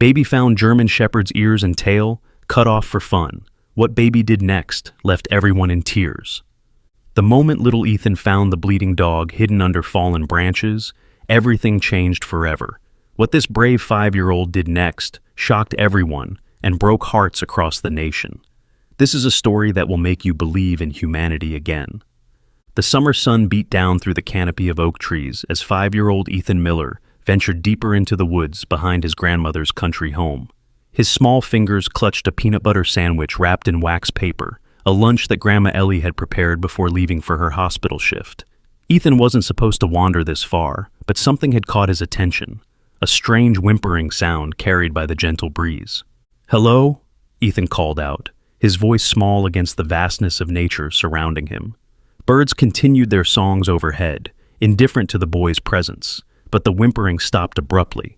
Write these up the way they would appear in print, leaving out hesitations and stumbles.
Baby found German Shepherd's ears and tail, cut off for fun. What baby did next left everyone in tears. The moment little Ethan found the bleeding dog hidden under fallen branches, everything changed forever. What this brave 5-year-old did next shocked everyone and broke hearts across the nation. This is a story that will make you believe in humanity again. The summer sun beat down through the canopy of oak trees as 5-year-old Ethan Miller ventured deeper into the woods behind his grandmother's country home. His small fingers clutched a peanut butter sandwich wrapped in wax paper, a lunch that Grandma Ellie had prepared before leaving for her hospital shift. Ethan wasn't supposed to wander this far, but something had caught his attention, a strange whimpering sound carried by the gentle breeze. "Hello?" Ethan called out, his voice small against the vastness of nature surrounding him. Birds continued their songs overhead, indifferent to the boy's presence, but the whimpering stopped abruptly.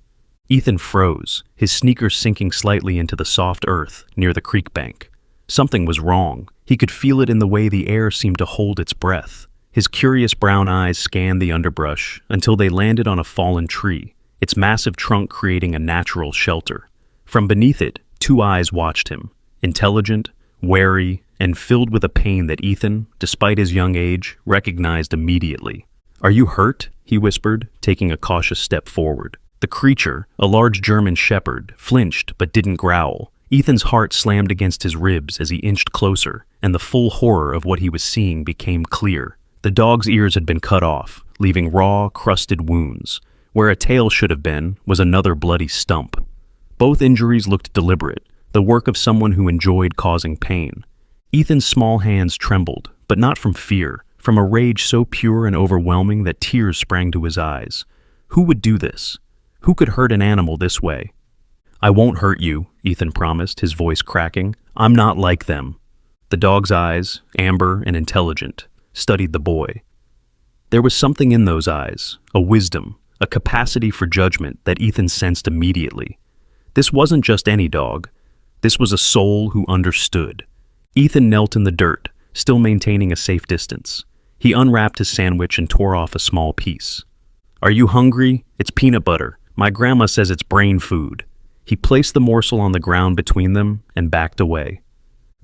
Ethan froze, his sneakers sinking slightly into the soft earth near the creek bank. Something was wrong. He could feel it in the way the air seemed to hold its breath. His curious brown eyes scanned the underbrush until they landed on a fallen tree, its massive trunk creating a natural shelter. From beneath it, 2 eyes watched him, intelligent, wary, and filled with a pain that Ethan, despite his young age, recognized immediately. "Are you hurt?" he whispered, taking a cautious step forward. The creature, a large German shepherd, flinched but didn't growl. Ethan's heart slammed against his ribs as he inched closer, and the full horror of what he was seeing became clear. The dog's ears had been cut off, leaving raw, crusted wounds. Where a tail should have been was another bloody stump. Both injuries looked deliberate, the work of someone who enjoyed causing pain. Ethan's small hands trembled, but not from fear, from a rage so pure and overwhelming that tears sprang to his eyes. Who would do this? Who could hurt an animal this way? "I won't hurt you," Ethan promised, his voice cracking. "I'm not like them." The dog's eyes, amber and intelligent, studied the boy. There was something in those eyes, a wisdom, a capacity for judgment that Ethan sensed immediately. This wasn't just any dog. This was a soul who understood. Ethan knelt in the dirt, still maintaining a safe distance. He unwrapped his sandwich and tore off a small piece. "Are you hungry? It's peanut butter. My grandma says it's brain food." He placed the morsel on the ground between them and backed away.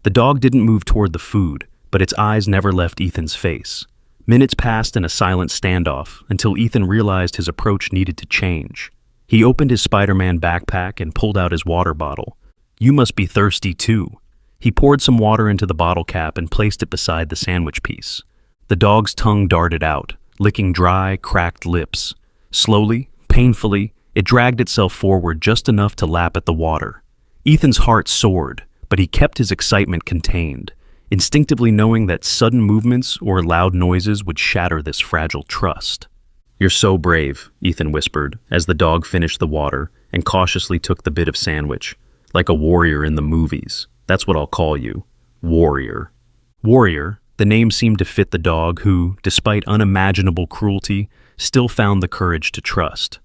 The dog didn't move toward the food, but its eyes never left Ethan's face. Minutes passed in a silent standoff until Ethan realized his approach needed to change. He opened his Spider-Man backpack and pulled out his water bottle. "You must be thirsty too." He poured some water into the bottle cap and placed it beside the sandwich piece. The dog's tongue darted out, licking dry, cracked lips. Slowly, painfully, it dragged itself forward just enough to lap at the water. Ethan's heart soared, but he kept his excitement contained, instinctively knowing that sudden movements or loud noises would shatter this fragile trust. "You're so brave," Ethan whispered, as the dog finished the water and cautiously took the bit of sandwich. "Like a warrior in the movies. That's what I'll call you. Warrior." Warrior, the name seemed to fit the dog who, despite unimaginable cruelty, still found the courage to trust.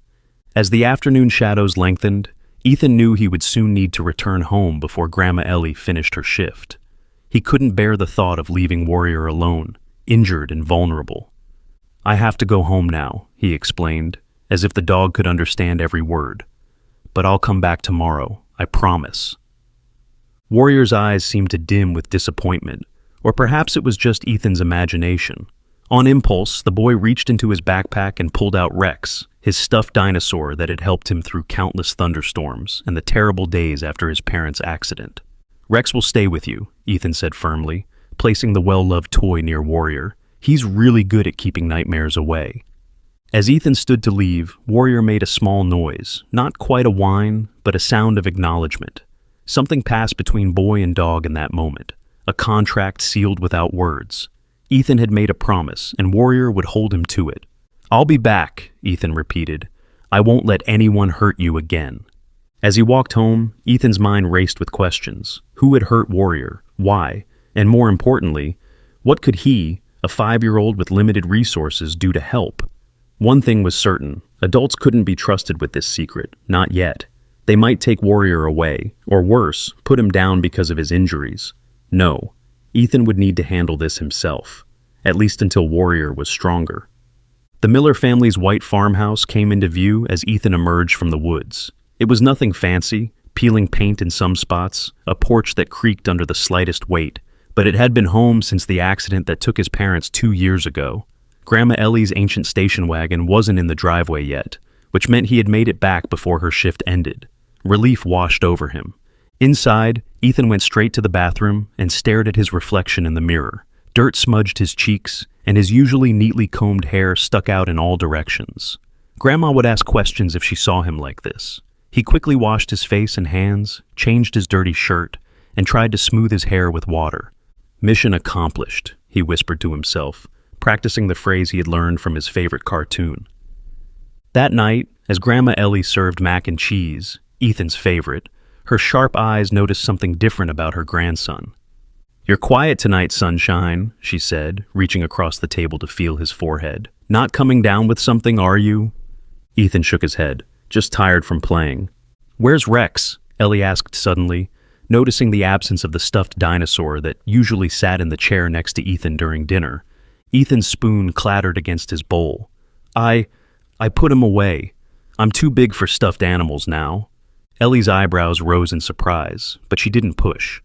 As the afternoon shadows lengthened, Ethan knew he would soon need to return home before Grandma Ellie finished her shift. He couldn't bear the thought of leaving Warrior alone, injured and vulnerable. "I have to go home now," he explained, as if the dog could understand every word. "But I'll come back tomorrow, I promise." Warrior's eyes seemed to dim with disappointment, or perhaps it was just Ethan's imagination. On impulse, the boy reached into his backpack and pulled out Rex, his stuffed dinosaur that had helped him through countless thunderstorms and the terrible days after his parents' accident. "Rex will stay with you," Ethan said firmly, placing the well-loved toy near Warrior. "He's really good at keeping nightmares away." As Ethan stood to leave, Warrior made a small noise, not quite a whine, but a sound of acknowledgement. Something passed between boy and dog in that moment, a contract sealed without words. Ethan had made a promise, and Warrior would hold him to it. "I'll be back," Ethan repeated. "I won't let anyone hurt you again." As he walked home, Ethan's mind raced with questions. Who had hurt Warrior? Why? And more importantly, what could he, a 5-year-old with limited resources, do to help? One thing was certain. Adults couldn't be trusted with this secret, not yet. They might take Warrior away, or worse, put him down because of his injuries. No, Ethan would need to handle this himself, at least until Warrior was stronger. The Miller family's white farmhouse came into view as Ethan emerged from the woods. It was nothing fancy, peeling paint in some spots, a porch that creaked under the slightest weight, but it had been home since the accident that took his parents 2 years ago. Grandma Ellie's ancient station wagon wasn't in the driveway yet, which meant he had made it back before her shift ended. Relief washed over him. Inside, Ethan went straight to the bathroom and stared at his reflection in the mirror. Dirt smudged his cheeks, and his usually neatly combed hair stuck out in all directions. Grandma would ask questions if she saw him like this. He quickly washed his face and hands, changed his dirty shirt, and tried to smooth his hair with water. "Mission accomplished," he whispered to himself, practicing the phrase he had learned from his favorite cartoon. That night, as Grandma Ellie served mac and cheese, Ethan's favorite, her sharp eyes noticed something different about her grandson. "You're quiet tonight, sunshine," she said, reaching across the table to feel his forehead. "Not coming down with something, are you?" Ethan shook his head, just tired from playing. "Where's Rex?" Ellie asked suddenly, noticing the absence of the stuffed dinosaur that usually sat in the chair next to Ethan during dinner. Ethan's spoon clattered against his bowl. I put him away. I'm too big for stuffed animals now." Ellie's eyebrows rose in surprise, but she didn't push.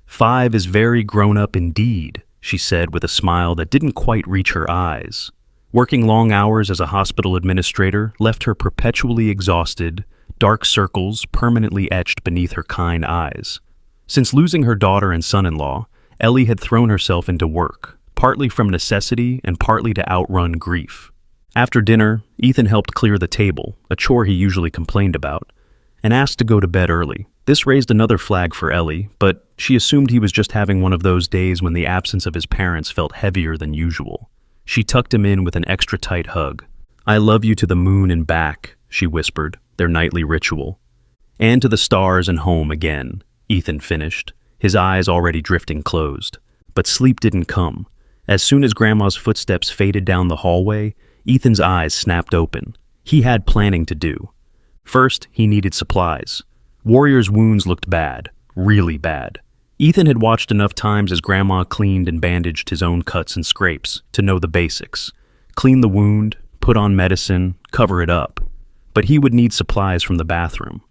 "5 is very grown-up indeed," she said with a smile that didn't quite reach her eyes. Working long hours as a hospital administrator left her perpetually exhausted, dark circles permanently etched beneath her kind eyes. Since losing her daughter and son-in-law, Ellie had thrown herself into work, partly from necessity and partly to outrun grief. After dinner, Ethan helped clear the table, a chore he usually complained about, and asked to go to bed early. This raised another flag for Ellie, but she assumed he was just having one of those days when the absence of his parents felt heavier than usual. She tucked him in with an extra tight hug. "I love you to the moon and back," she whispered, their nightly ritual. "And to the stars and home again," Ethan finished, his eyes already drifting closed. But sleep didn't come. As soon as Grandma's footsteps faded down the hallway, Ethan's eyes snapped open. He had planning to do. First, he needed supplies. Warrior's wounds looked bad, really bad. Ethan had watched enough times as Grandma cleaned and bandaged his own cuts and scrapes to know the basics. Clean the wound, put on medicine, cover it up. But he would need supplies from the bathroom.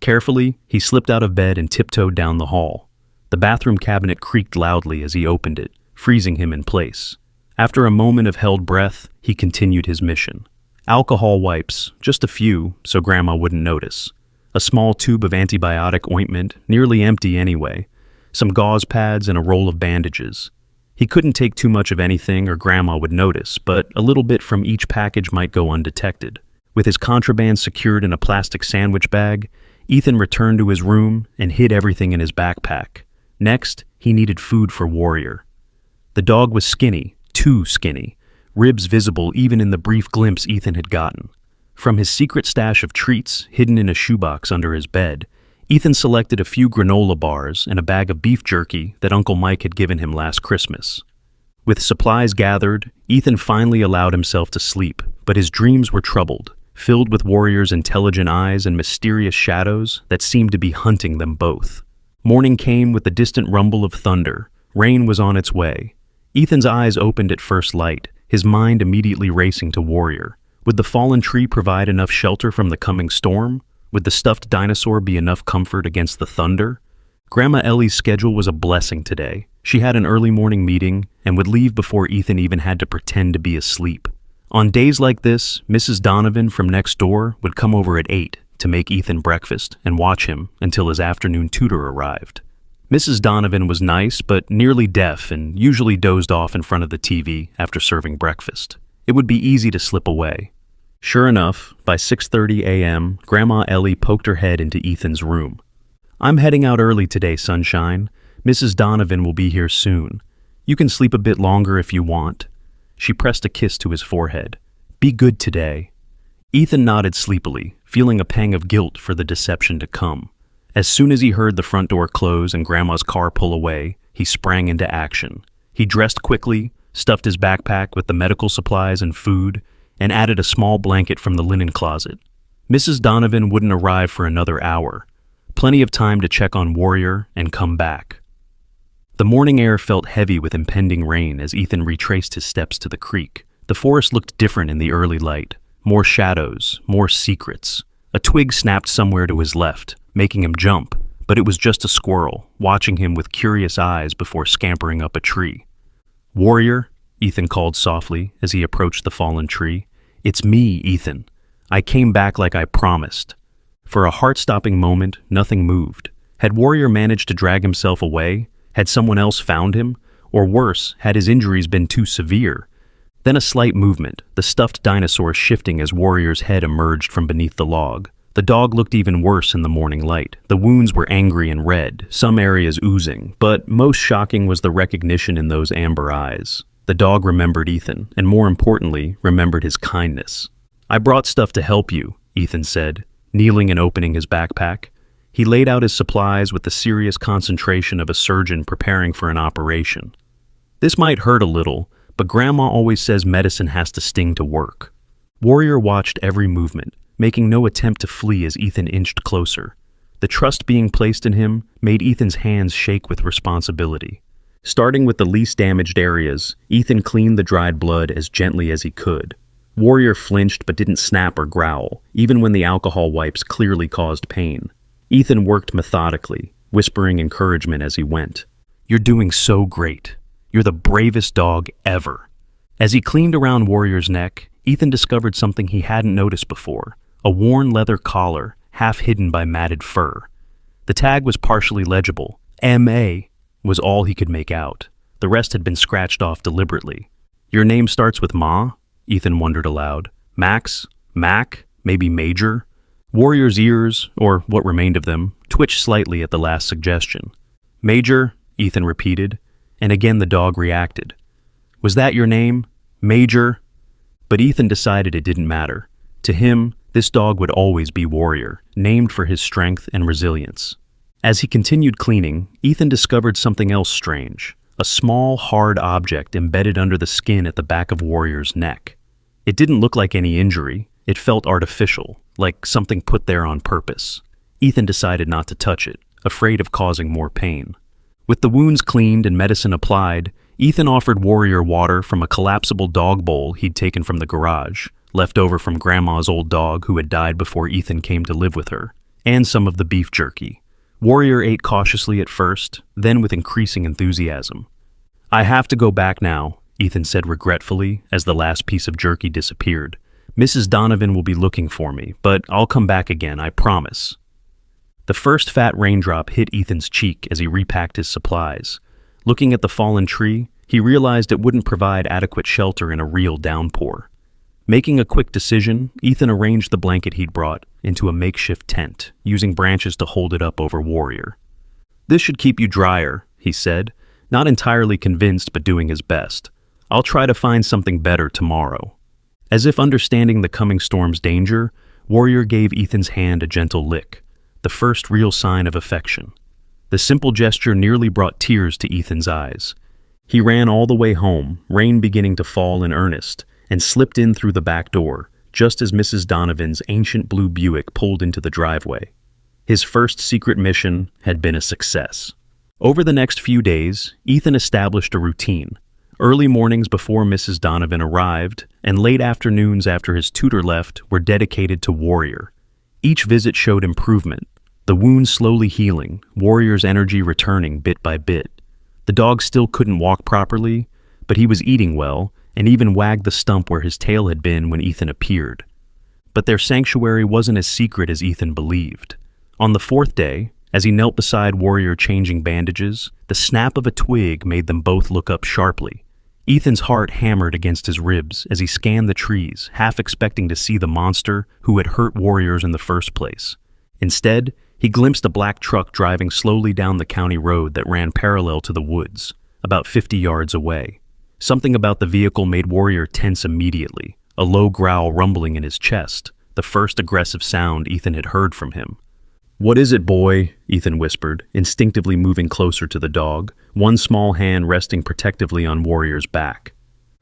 Carefully, he slipped out of bed and tiptoed down the hall. The bathroom cabinet creaked loudly as he opened it, freezing him in place. After a moment of held breath, he continued his mission. Alcohol wipes, just a few, so Grandma wouldn't notice. A small tube of antibiotic ointment, nearly empty anyway. Some gauze pads and a roll of bandages. He couldn't take too much of anything or Grandma would notice, but a little bit from each package might go undetected. With his contraband secured in a plastic sandwich bag, Ethan returned to his room and hid everything in his backpack. Next, he needed food for Warrior. The dog was skinny, too skinny, ribs visible even in the brief glimpse Ethan had gotten. From his secret stash of treats hidden in a shoebox under his bed, Ethan selected a few granola bars and a bag of beef jerky that Uncle Mike had given him last Christmas. With supplies gathered, Ethan finally allowed himself to sleep, but his dreams were troubled, filled with Warrior's intelligent eyes and mysterious shadows that seemed to be hunting them both. Morning came with the distant rumble of thunder. Rain was on its way. Ethan's eyes opened at first light, his mind immediately racing to Warrior. Would the fallen tree provide enough shelter from the coming storm? Would the stuffed dinosaur be enough comfort against the thunder? Grandma Ellie's schedule was a blessing today. She had an early morning meeting and would leave before Ethan even had to pretend to be asleep. On days like this, Mrs. Donovan from next door would come over at 8 to make Ethan breakfast and watch him until his afternoon tutor arrived. Mrs. Donovan was nice but nearly deaf and usually dozed off in front of the TV after serving breakfast. It would be easy to slip away. Sure enough, by 6:30 a.m., Grandma Ellie poked her head into Ethan's room. "I'm heading out early today, sunshine. Mrs. Donovan will be here soon. You can sleep a bit longer if you want." She pressed a kiss to his forehead. "Be good today." Ethan nodded sleepily, feeling a pang of guilt for the deception to come. As soon as he heard the front door close and Grandma's car pull away, he sprang into action. He dressed quickly, stuffed his backpack with the medical supplies and food, and added a small blanket from the linen closet. Mrs. Donovan wouldn't arrive for another hour. Plenty of time to check on Warrior and come back. The morning air felt heavy with impending rain as Ethan retraced his steps to the creek. The forest looked different in the early light. More shadows, more secrets. A twig snapped somewhere to his left, making him jump, but it was just a squirrel, watching him with curious eyes before scampering up a tree. "Warrior," Ethan called softly as he approached the fallen tree. "It's me, Ethan. I came back like I promised." For a heart-stopping moment, nothing moved. Had Warrior managed to drag himself away? Had someone else found him? Or worse, had his injuries been too severe? Then a slight movement, the stuffed dinosaur shifting as Warrior's head emerged from beneath the log. The dog looked even worse in the morning light. The wounds were angry and red, some areas oozing, but most shocking was the recognition in those amber eyes. The dog remembered Ethan, and more importantly, remembered his kindness. "I brought stuff to help you," Ethan said, kneeling and opening his backpack. He laid out his supplies with the serious concentration of a surgeon preparing for an operation. "This might hurt a little, but Grandma always says medicine has to sting to work." Warrior watched every movement, making no attempt to flee as Ethan inched closer. The trust being placed in him made Ethan's hands shake with responsibility. Starting with the least damaged areas, Ethan cleaned the dried blood as gently as he could. Warrior flinched but didn't snap or growl, even when the alcohol wipes clearly caused pain. Ethan worked methodically, whispering encouragement as he went. "You're doing so great. You're the bravest dog ever." As he cleaned around Warrior's neck, Ethan discovered something he hadn't noticed before, a worn leather collar, half hidden by matted fur. The tag was partially legible. M.A. was all he could make out. The rest had been scratched off deliberately. "Your name starts with Ma?" Ethan wondered aloud. "Max? Mac? Maybe Major?" Warrior's ears, or what remained of them, twitched slightly at the last suggestion. "Major," Ethan repeated, and again the dog reacted. "Was that your name? Major?" But Ethan decided it didn't matter. To him, this dog would always be Warrior, named for his strength and resilience. As he continued cleaning, Ethan discovered something else strange. A small, hard object embedded under the skin at the back of Warrior's neck. It didn't look like any injury. It felt artificial, like something put there on purpose. Ethan decided not to touch it, afraid of causing more pain. With the wounds cleaned and medicine applied, Ethan offered Warrior water from a collapsible dog bowl he'd taken from the garage, left over from Grandma's old dog who had died before Ethan came to live with her, and some of the beef jerky. Warrior ate cautiously at first, then with increasing enthusiasm. "I have to go back now," Ethan said regretfully as the last piece of jerky disappeared. "Mrs. Donovan will be looking for me, but I'll come back again, I promise." The first fat raindrop hit Ethan's cheek as he repacked his supplies. Looking at the fallen tree, he realized it wouldn't provide adequate shelter in a real downpour. Making a quick decision, Ethan arranged the blanket he'd brought into a makeshift tent, using branches to hold it up over Warrior. "This should keep you drier," he said, not entirely convinced but doing his best. "I'll try to find something better tomorrow." As if understanding the coming storm's danger, Warrior gave Ethan's hand a gentle lick, the first real sign of affection. The simple gesture nearly brought tears to Ethan's eyes. He ran all the way home, rain beginning to fall in earnest, and slipped in through the back door, just as Mrs. Donovan's ancient blue Buick pulled into the driveway. His first secret mission had been a success. Over the next few days, Ethan established a routine. Early mornings before Mrs. Donovan arrived, and late afternoons after his tutor left were dedicated to Warrior. Each visit showed improvement, the wounds slowly healing, Warrior's energy returning bit by bit. The dog still couldn't walk properly, but he was eating well, and even wagged the stump where his tail had been when Ethan appeared. But their sanctuary wasn't as secret as Ethan believed. On the fourth day, as he knelt beside Warrior changing bandages, the snap of a twig made them both look up sharply. Ethan's heart hammered against his ribs as he scanned the trees, half expecting to see the monster who had hurt Warriors in the first place. Instead, he glimpsed a black truck driving slowly down the county road that ran parallel to the woods, about 50 yards away. Something about the vehicle made Warrior tense immediately, a low growl rumbling in his chest, the first aggressive sound Ethan had heard from him. "What is it, boy?" Ethan whispered, instinctively moving closer to the dog, one small hand resting protectively on Warrior's back.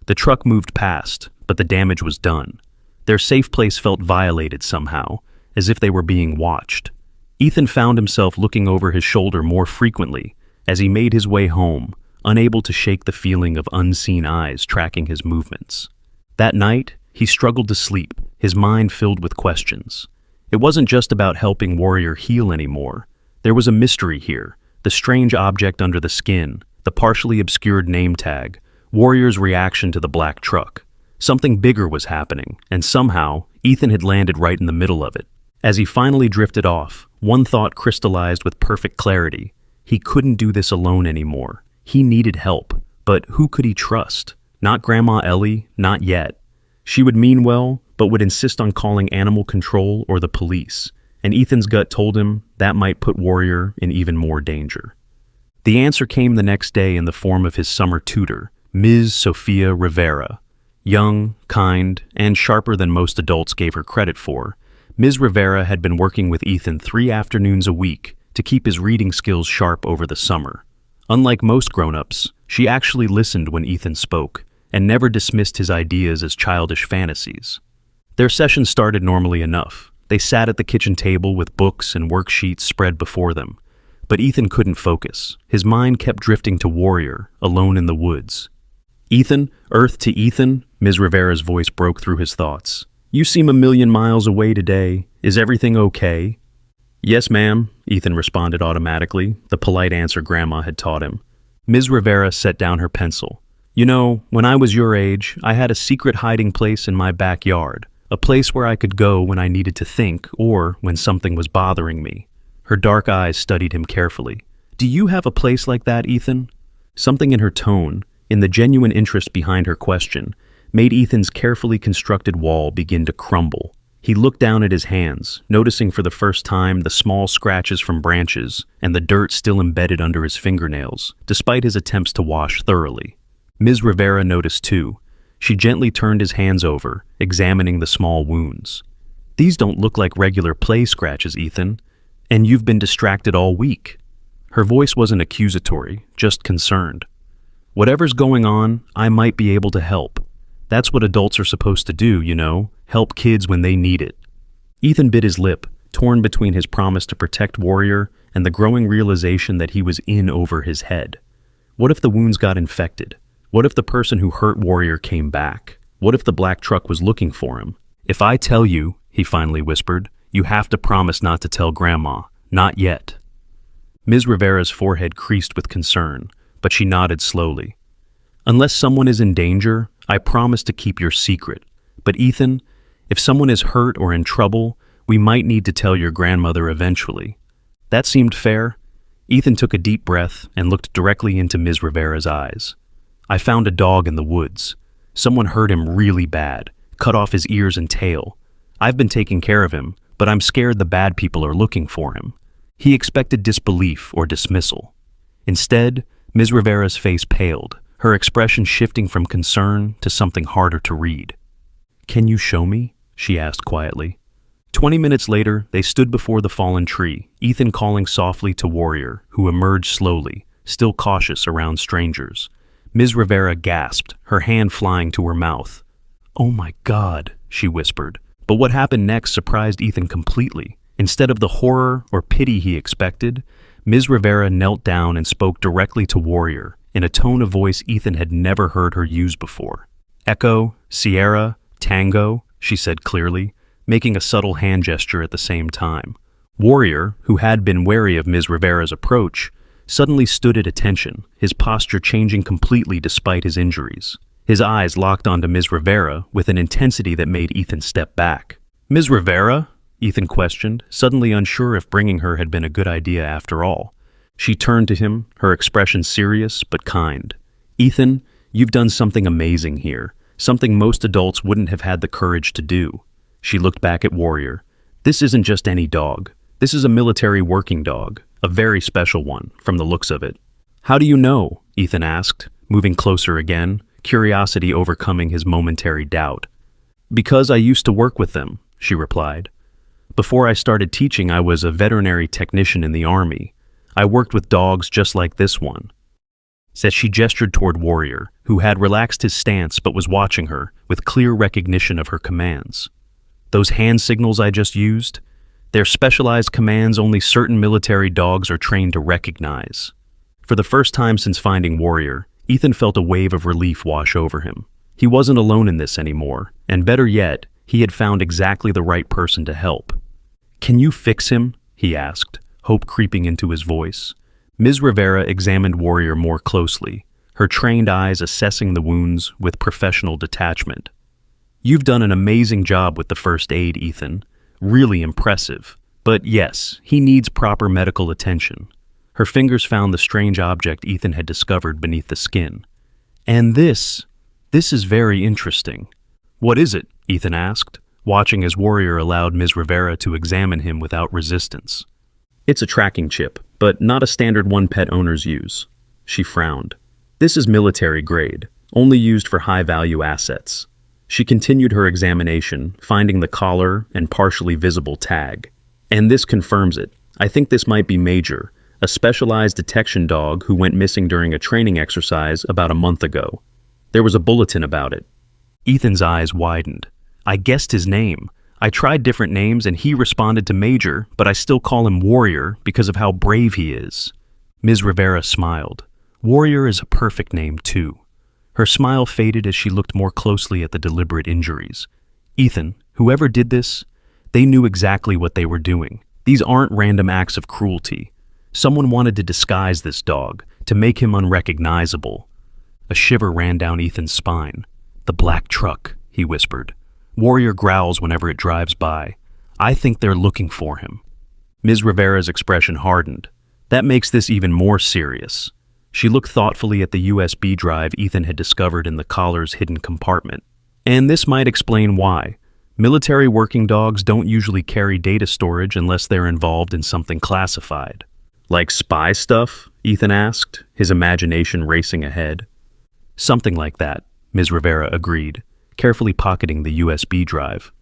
The truck moved past, but the damage was done. Their safe place felt violated somehow, as if they were being watched. Ethan found himself looking over his shoulder more frequently as he made his way home, unable to shake the feeling of unseen eyes tracking his movements. That night, he struggled to sleep, his mind filled with questions. It wasn't just about helping Warrior heal anymore. There was a mystery here, the strange object under the skin, the partially obscured name tag, Warrior's reaction to the black truck. Something bigger was happening, and somehow, Ethan had landed right in the middle of it. As he finally drifted off, one thought crystallized with perfect clarity. He couldn't do this alone anymore. He needed help, but who could he trust? Not Grandma Ellie, not yet. She would mean well, but would insist on calling animal control or the police, and Ethan's gut told him that might put Warrior in even more danger. The answer came the next day in the form of his summer tutor, Ms. Sophia Rivera. Young, kind, and sharper than most adults gave her credit for, Ms. Rivera had been working with Ethan 3 afternoons a week to keep his reading skills sharp over the summer. Unlike most grown-ups, she actually listened when Ethan spoke and never dismissed his ideas as childish fantasies. Their session started normally enough. They sat at the kitchen table with books and worksheets spread before them. But Ethan couldn't focus. His mind kept drifting to Warrior, alone in the woods. "Ethan, Earth to Ethan," Ms. Rivera's voice broke through his thoughts. "You seem a million miles away today. Is everything okay?" "Yes, ma'am," Ethan responded automatically, the polite answer Grandma had taught him. Ms. Rivera set down her pencil. "You know, when I was your age, I had a secret hiding place in my backyard, a place where I could go when I needed to think or when something was bothering me." Her dark eyes studied him carefully. "Do you have a place like that, Ethan?" Something in her tone, in the genuine interest behind her question, made Ethan's carefully constructed wall begin to crumble. He looked down at his hands, noticing for the first time the small scratches from branches and the dirt still embedded under his fingernails, despite his attempts to wash thoroughly. Ms. Rivera noticed too. She gently turned his hands over, examining the small wounds. "These don't look like regular play scratches, Ethan. And you've been distracted all week." Her voice wasn't accusatory, just concerned. "Whatever's going on, I might be able to help. That's what adults are supposed to do, you know, help kids when they need it." Ethan bit his lip, torn between his promise to protect Warrior and the growing realization that he was in over his head. What if the wounds got infected? What if the person who hurt Warrior came back? What if the black truck was looking for him? "If I tell you," he finally whispered, "you have to promise not to tell Grandma. Not yet." Ms. Rivera's forehead creased with concern, but she nodded slowly. "Unless someone is in danger, I promise to keep your secret. But Ethan, if someone is hurt or in trouble, we might need to tell your grandmother eventually." That seemed fair. Ethan took a deep breath and looked directly into Ms. Rivera's eyes. "I found a dog in the woods. Someone hurt him really bad, cut off his ears and tail. I've been taking care of him, but I'm scared the bad people are looking for him." He expected disbelief or dismissal. Instead, Ms. Rivera's face paled, her expression shifting from concern to something harder to read. "Can you show me?" she asked quietly. 20 minutes later, they stood before the fallen tree, Ethan calling softly to Warrior, who emerged slowly, still cautious around strangers. Ms. Rivera gasped, her hand flying to her mouth. "Oh my God," she whispered. But what happened next surprised Ethan completely. Instead of the horror or pity he expected, Ms. Rivera knelt down and spoke directly to Warrior, in a tone of voice Ethan had never heard her use before. "Echo, Sierra, Tango," she said clearly, making a subtle hand gesture at the same time. Warrior, who had been wary of Ms. Rivera's approach, suddenly stood at attention, his posture changing completely despite his injuries. His eyes locked onto Ms. Rivera with an intensity that made Ethan step back. "Ms. Rivera?" Ethan questioned, suddenly unsure if bringing her had been a good idea after all. She turned to him, her expression serious but kind. "Ethan, you've done something amazing here, something most adults wouldn't have had the courage to do." She looked back at Warrior. "This isn't just any dog. This is a military working dog, a very special one, from the looks of it." "How do you know?" Ethan asked, moving closer again, curiosity overcoming his momentary doubt. "Because I used to work with them," she replied. "Before I started teaching, I was a veterinary technician in the Army. I worked with dogs just like this one." As she gestured toward Warrior, who had relaxed his stance but was watching her, with clear recognition of her commands. "Those hand signals I just used? They're specialized commands only certain military dogs are trained to recognize." For the first time since finding Warrior, Ethan felt a wave of relief wash over him. He wasn't alone in this anymore, and better yet, he had found exactly the right person to help. "Can you fix him?" he asked, hope creeping into his voice. Ms. Rivera examined Warrior more closely, her trained eyes assessing the wounds with professional detachment. "You've done an amazing job with the first aid, Ethan. Really impressive. But yes, he needs proper medical attention." Her fingers found the strange object Ethan had discovered beneath the skin. "And this is very interesting." "What is it?" Ethan asked, watching as Warrior allowed Ms. Rivera to examine him without resistance. "It's a tracking chip, but not a standard one pet owners use." She frowned. "This is military grade, only used for high-value assets." She continued her examination, finding the collar and partially visible tag. "And this confirms it. I think this might be Major, a specialized detection dog who went missing during a training exercise about a month ago. There was a bulletin about it." Ethan's eyes widened. "I guessed his name. I tried different names and he responded to Major, but I still call him Warrior because of how brave he is." Ms. Rivera smiled. "Warrior is a perfect name, too." Her smile faded as she looked more closely at the deliberate injuries. "Ethan, whoever did this, they knew exactly what they were doing. These aren't random acts of cruelty. Someone wanted to disguise this dog, to make him unrecognizable." A shiver ran down Ethan's spine. "The black truck," he whispered. "Warrior growls whenever it drives by. I think they're looking for him." Ms. Rivera's expression hardened. "That makes this even more serious." She looked thoughtfully at the USB drive Ethan had discovered in the collar's hidden compartment. "And this might explain why. Military working dogs don't usually carry data storage unless they're involved in something classified." "Like spy stuff?" Ethan asked, his imagination racing ahead. "Something like that," Ms. Rivera agreed, carefully pocketing the USB drive.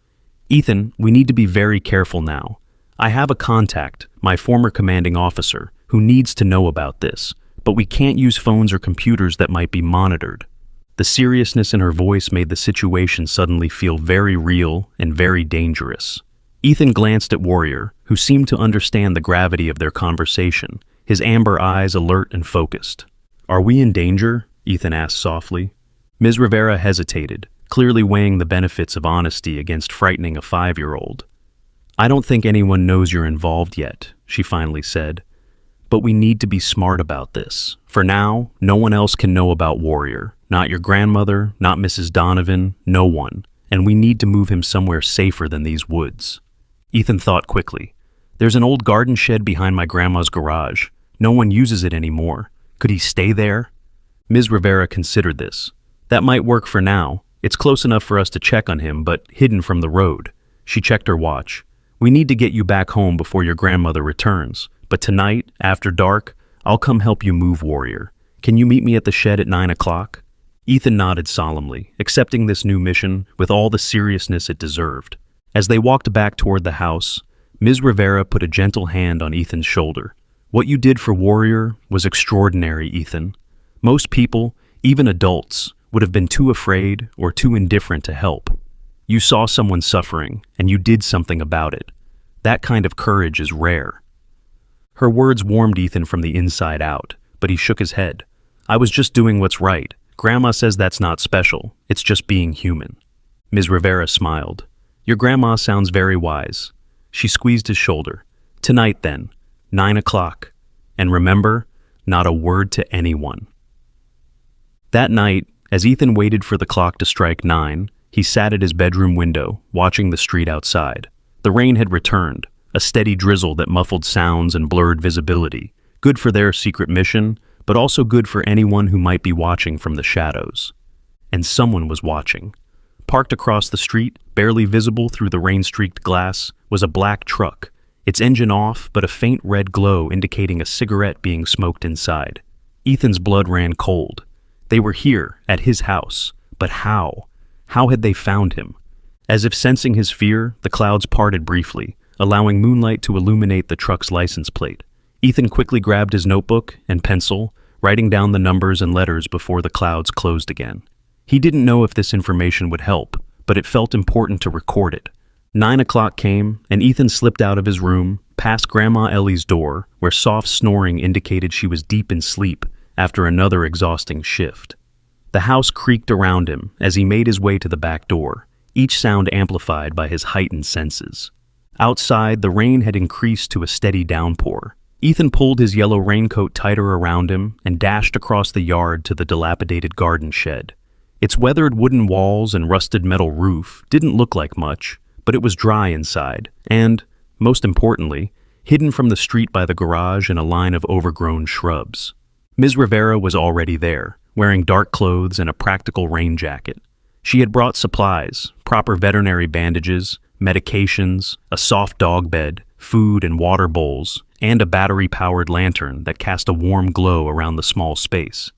"Ethan, we need to be very careful now. I have a contact, my former commanding officer, who needs to know about this, but we can't use phones or computers that might be monitored." The seriousness in her voice made the situation suddenly feel very real and very dangerous. Ethan glanced at Warrior, who seemed to understand the gravity of their conversation, his amber eyes alert and focused. "Are we in danger?" Ethan asked softly. Ms. Rivera hesitated, clearly weighing the benefits of honesty against frightening a 5-year-old. "I don't think anyone knows you're involved yet," she finally said. "But we need to be smart about this. For now, no one else can know about Warrior. Not your grandmother, not Mrs. Donovan, no one. And we need to move him somewhere safer than these woods." Ethan thought quickly. "There's an old garden shed behind my grandma's garage. No one uses it anymore. Could he stay there?" Ms. Rivera considered this. "That might work for now. It's close enough for us to check on him, but hidden from the road." She checked her watch. "We need to get you back home before your grandmother returns. But tonight, after dark, I'll come help you move Warrior. Can you meet me at the shed at 9 o'clock? Ethan nodded solemnly, accepting this new mission with all the seriousness it deserved. As they walked back toward the house, Ms. Rivera put a gentle hand on Ethan's shoulder. "What you did for Warrior was extraordinary, Ethan. Most people, even adults, would have been too afraid or too indifferent to help. You saw someone suffering, and you did something about it. That kind of courage is rare." Her words warmed Ethan from the inside out, but he shook his head. "I was just doing what's right. Grandma says that's not special. It's just being human." Ms. Rivera smiled. "Your grandma sounds very wise." She squeezed his shoulder. "Tonight, then, 9 o'clock. And remember, not a word to anyone." That night, as Ethan waited for the clock to strike 9, he sat at his bedroom window, watching the street outside. The rain had returned, a steady drizzle that muffled sounds and blurred visibility, good for their secret mission, but also good for anyone who might be watching from the shadows. And someone was watching. Parked across the street, barely visible through the rain-streaked glass, was a black truck, its engine off but a faint red glow indicating a cigarette being smoked inside. Ethan's blood ran cold. They were here, at his house. But how? How had they found him? As if sensing his fear, the clouds parted briefly, allowing moonlight to illuminate the truck's license plate. Ethan quickly grabbed his notebook and pencil, writing down the numbers and letters before the clouds closed again. He didn't know if this information would help, but it felt important to record it. 9 o'clock came, and Ethan slipped out of his room, past Grandma Ellie's door, where soft snoring indicated she was deep in sleep after another exhausting shift. The house creaked around him as he made his way to the back door, each sound amplified by his heightened senses. Outside, the rain had increased to a steady downpour. Ethan pulled his yellow raincoat tighter around him and dashed across the yard to the dilapidated garden shed. Its weathered wooden walls and rusted metal roof didn't look like much, but it was dry inside and, most importantly, hidden from the street by the garage in a line of overgrown shrubs. Ms. Rivera was already there, wearing dark clothes and a practical rain jacket. She had brought supplies, proper veterinary bandages, medications, a soft dog bed, food and water bowls, and a battery-powered lantern that cast a warm glow around the small space.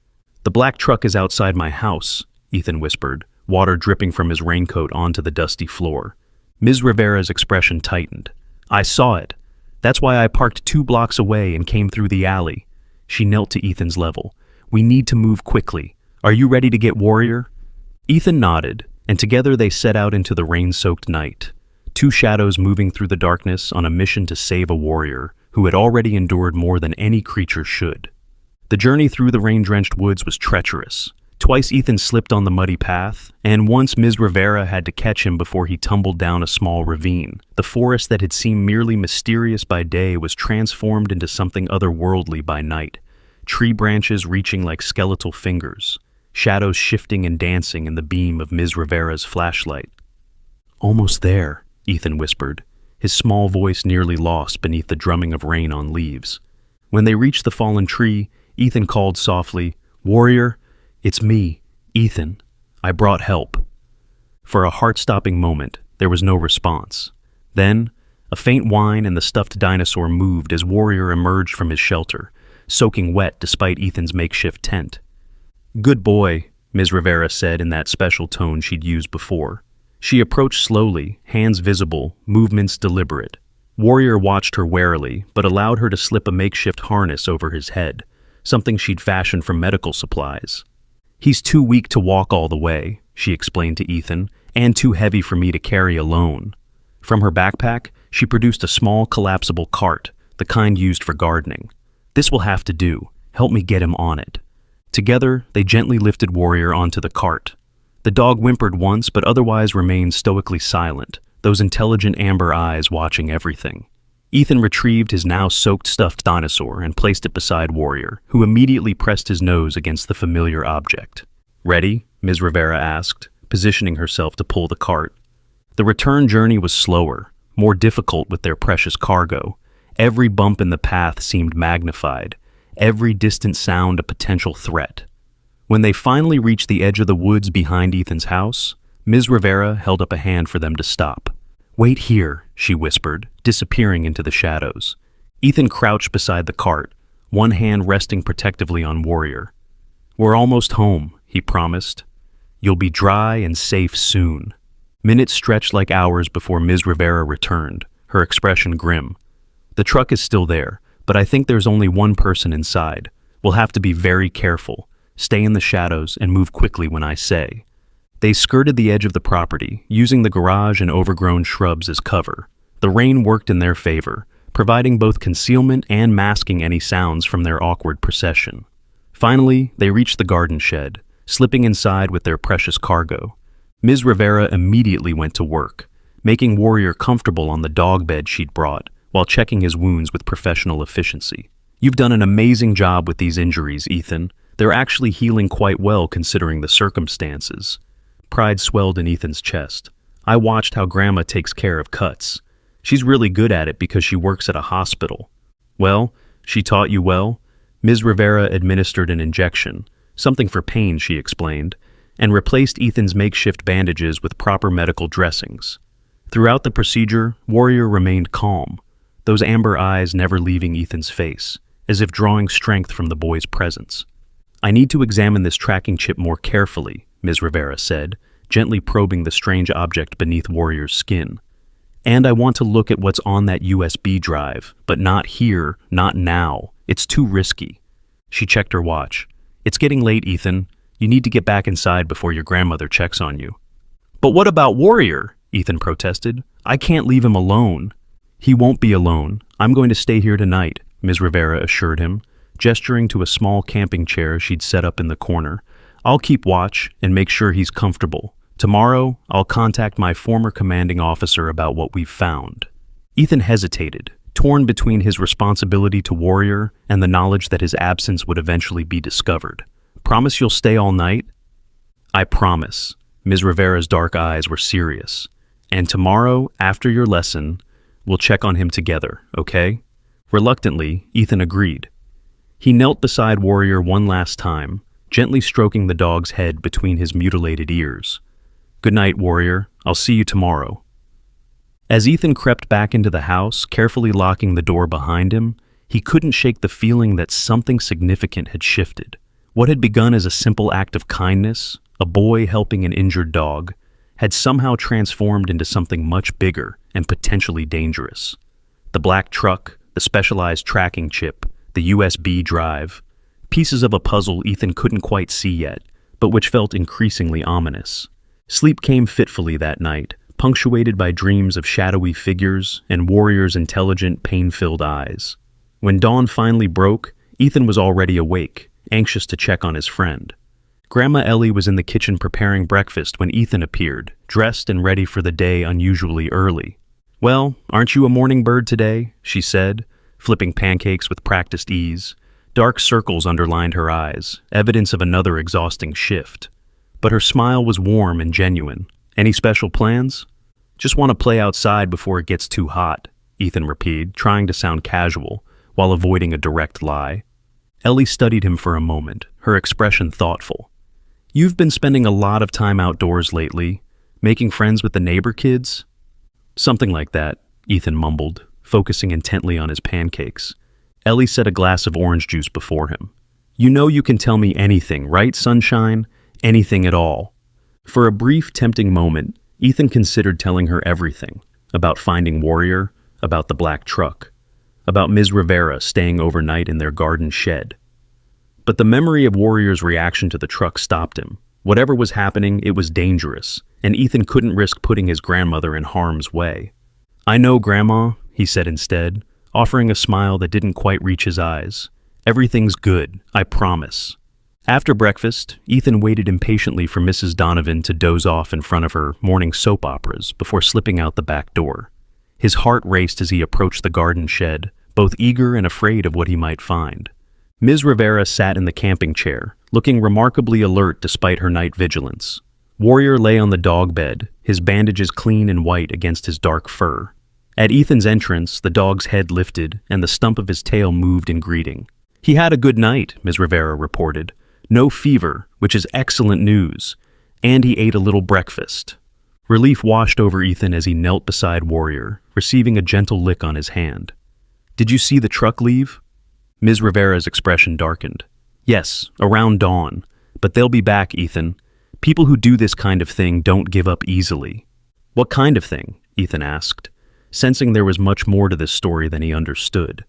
"The black truck is outside my house," Ethan whispered, water dripping from his raincoat onto the dusty floor. Ms. Rivera's expression tightened. "I saw it. That's why I parked 2 blocks away and came through the alley." She knelt to Ethan's level. "We need to move quickly. Are you ready to get Warrior?" Ethan nodded, and together they set out into the rain-soaked night. 2 shadows moving through the darkness on a mission to save a warrior who had already endured more than any creature should. The journey through the rain-drenched woods was treacherous. Twice Ethan slipped on the muddy path, and once Ms. Rivera had to catch him before he tumbled down a small ravine. The forest that had seemed merely mysterious by day was transformed into something otherworldly by night, tree branches reaching like skeletal fingers, shadows shifting and dancing in the beam of Ms. Rivera's flashlight. "Almost there," Ethan whispered, his small voice nearly lost beneath the drumming of rain on leaves. When they reached the fallen tree, Ethan called softly, "Warrior, it's me, Ethan. I brought help." For a heart-stopping moment, there was no response. Then, a faint whine and the stuffed dinosaur moved as Warrior emerged from his shelter, soaking wet despite Ethan's makeshift tent. "Good boy," Ms. Rivera said in that special tone she'd used before. She approached slowly, hands visible, movements deliberate. Warrior watched her warily, but allowed her to slip a makeshift harness over his head, something she'd fashioned from medical supplies. "He's too weak to walk all the way," she explained to Ethan, "and too heavy for me to carry alone." From her backpack, she produced a small collapsible cart, the kind used for gardening. "This will have to do. Help me get him on it." Together, they gently lifted Warrior onto the cart. The dog whimpered once, but otherwise remained stoically silent, those intelligent amber eyes watching everything. Ethan retrieved his now soaked stuffed dinosaur and placed it beside Warrior, who immediately pressed his nose against the familiar object. "Ready?" Ms. Rivera asked, positioning herself to pull the cart. The return journey was slower, more difficult with their precious cargo. Every bump in the path seemed magnified, every distant sound a potential threat. When they finally reached the edge of the woods behind Ethan's house, Ms. Rivera held up a hand for them to stop. "Wait here," she whispered, disappearing into the shadows. Ethan crouched beside the cart, one hand resting protectively on Warrior. "We're almost home," he promised. "You'll be dry and safe soon." Minutes stretched like hours before Ms. Rivera returned, her expression grim. "The truck is still there, but I think there's only one person inside. We'll have to be very careful. Stay in the shadows and move quickly when I say." They skirted the edge of the property, using the garage and overgrown shrubs as cover. The rain worked in their favor, providing both concealment and masking any sounds from their awkward procession. Finally, they reached the garden shed, slipping inside with their precious cargo. Ms. Rivera immediately went to work, making Warrior comfortable on the dog bed she'd brought, while checking his wounds with professional efficiency. "You've done an amazing job with these injuries, Ethan. They're actually healing quite well considering the circumstances." Pride swelled in Ethan's chest. "I watched how Grandma takes care of cuts. She's really good at it because she works at a hospital." "Well, she taught you well?" Ms. Rivera administered an injection, something for pain, she explained, and replaced Ethan's makeshift bandages with proper medical dressings. Throughout the procedure, Warrior remained calm, those amber eyes never leaving Ethan's face, as if drawing strength from the boy's presence. "I need to examine this tracking chip more carefully," Ms. Rivera said, gently probing the strange object beneath Warrior's skin. "And I want to look at what's on that USB drive, but not here, not now. It's too risky." She checked her watch. "It's getting late, Ethan. You need to get back inside before your grandmother checks on you." "But what about Warrior?" Ethan protested. "I can't leave him alone." "He won't be alone. I'm going to stay here tonight," Ms. Rivera assured him, gesturing to a small camping chair she'd set up in the corner. "I'll keep watch and make sure he's comfortable. Tomorrow, I'll contact my former commanding officer about what we've found." Ethan hesitated, torn between his responsibility to Warrior and the knowledge that his absence would eventually be discovered. "Promise you'll stay all night?" "I promise." Ms. Rivera's dark eyes were serious. "And tomorrow, after your lesson, we'll check on him together, okay?" Reluctantly, Ethan agreed. He knelt beside Warrior one last time, gently stroking the dog's head between his mutilated ears. "Good night, Warrior. I'll see you tomorrow." As Ethan crept back into the house, carefully locking the door behind him, he couldn't shake the feeling that something significant had shifted. What had begun as a simple act of kindness, a boy helping an injured dog, had somehow transformed into something much bigger and potentially dangerous. The black truck, the specialized tracking chip, the USB drive, pieces of a puzzle Ethan couldn't quite see yet, but which felt increasingly ominous. Sleep came fitfully that night, punctuated by dreams of shadowy figures and Warrior's intelligent, pain-filled eyes. When dawn finally broke, Ethan was already awake, anxious to check on his friend. Grandma Ellie was in the kitchen preparing breakfast when Ethan appeared, dressed and ready for the day unusually early. "Well, aren't you a morning bird today?" she said, flipping pancakes with practiced ease. Dark circles underlined her eyes, evidence of another exhausting shift. But her smile was warm and genuine. "Any special plans?" "Just want to play outside before it gets too hot," Ethan repeated, trying to sound casual, while avoiding a direct lie. Ellie studied him for a moment, her expression thoughtful. "You've been spending a lot of time outdoors lately, making friends with the neighbor kids?" "Something like that," Ethan mumbled, focusing intently on his pancakes. Ellie set a glass of orange juice before him. "You know you can tell me anything, right, sunshine? Anything at all." For a brief, tempting moment, Ethan considered telling her everything, about finding Warrior, about the black truck, about Ms. Rivera staying overnight in their garden shed. But the memory of Warrior's reaction to the truck stopped him. Whatever was happening, it was dangerous, and Ethan couldn't risk putting his grandmother in harm's way. "I know, Grandma," he said instead, offering a smile that didn't quite reach his eyes. "Everything's good, I promise." After breakfast, Ethan waited impatiently for Mrs. Donovan to doze off in front of her morning soap operas before slipping out the back door. His heart raced as he approached the garden shed, both eager and afraid of what he might find. Ms. Rivera sat in the camping chair, looking remarkably alert despite her night vigilance. Warrior lay on the dog bed, his bandages clean and white against his dark fur. At Ethan's entrance, the dog's head lifted and the stump of his tail moved in greeting. "He had a good night," Ms. Rivera reported. "No fever, which is excellent news. And he ate a little breakfast." Relief washed over Ethan as he knelt beside Warrior, receiving a gentle lick on his hand. "Did you see the truck leave?" Ms. Rivera's expression darkened. "Yes, around dawn. But they'll be back, Ethan. People who do this kind of thing don't give up easily." "What kind of thing?" Ethan asked, sensing there was much more to this story than he understood.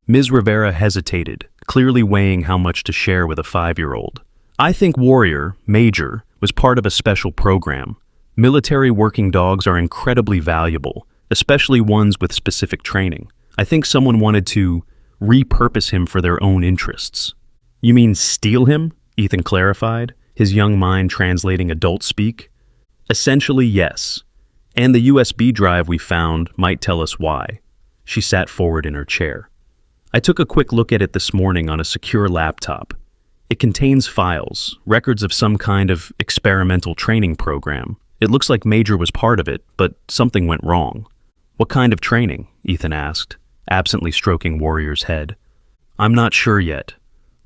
Ms. Rivera hesitated, clearly weighing how much to share with a 5-year-old. "I think Warrior, Major, was part of a special program. Military working dogs are incredibly valuable, especially ones with specific training. I think someone wanted to repurpose him for their own interests." "You mean steal him?" Ethan clarified, his young mind translating adult speak. "Essentially, yes. And the USB drive we found might tell us why." She sat forward in her chair. "I took a quick look at it this morning on a secure laptop. It contains files, records of some kind of experimental training program. It looks like Major was part of it, but something went wrong." "What kind of training?" Ethan asked, absently stroking Warrior's head. "I'm not sure yet.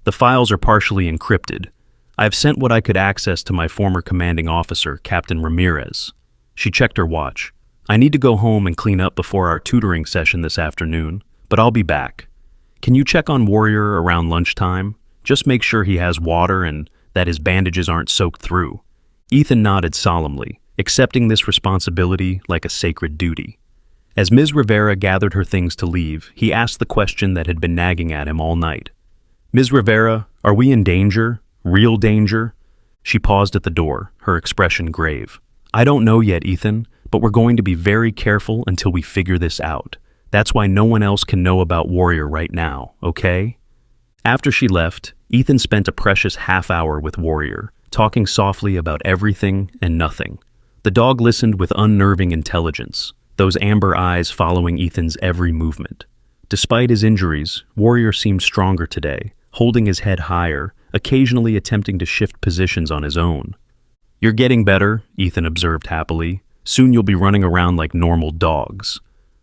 The files are partially encrypted. I've sent what I could access to my former commanding officer, Captain Ramirez." She checked her watch. "I need to go home and clean up before our tutoring session this afternoon, but I'll be back. Can you check on Warrior around lunchtime? Just make sure he has water and that his bandages aren't soaked through." Ethan nodded solemnly, accepting this responsibility like a sacred duty. As Ms. Rivera gathered her things to leave, he asked the question that had been nagging at him all night. "Ms. Rivera, are we in danger? Real danger?" She paused at the door, her expression grave. "I don't know yet, Ethan, but we're going to be very careful until we figure this out. That's why no one else can know about Warrior right now, okay?" After she left, Ethan spent a precious half-hour with Warrior, talking softly about everything and nothing. The dog listened with unnerving intelligence, those amber eyes following Ethan's every movement. Despite his injuries, Warrior seemed stronger today, holding his head higher, occasionally attempting to shift positions on his own. "You're getting better," Ethan observed happily. "Soon you'll be running around like normal dogs."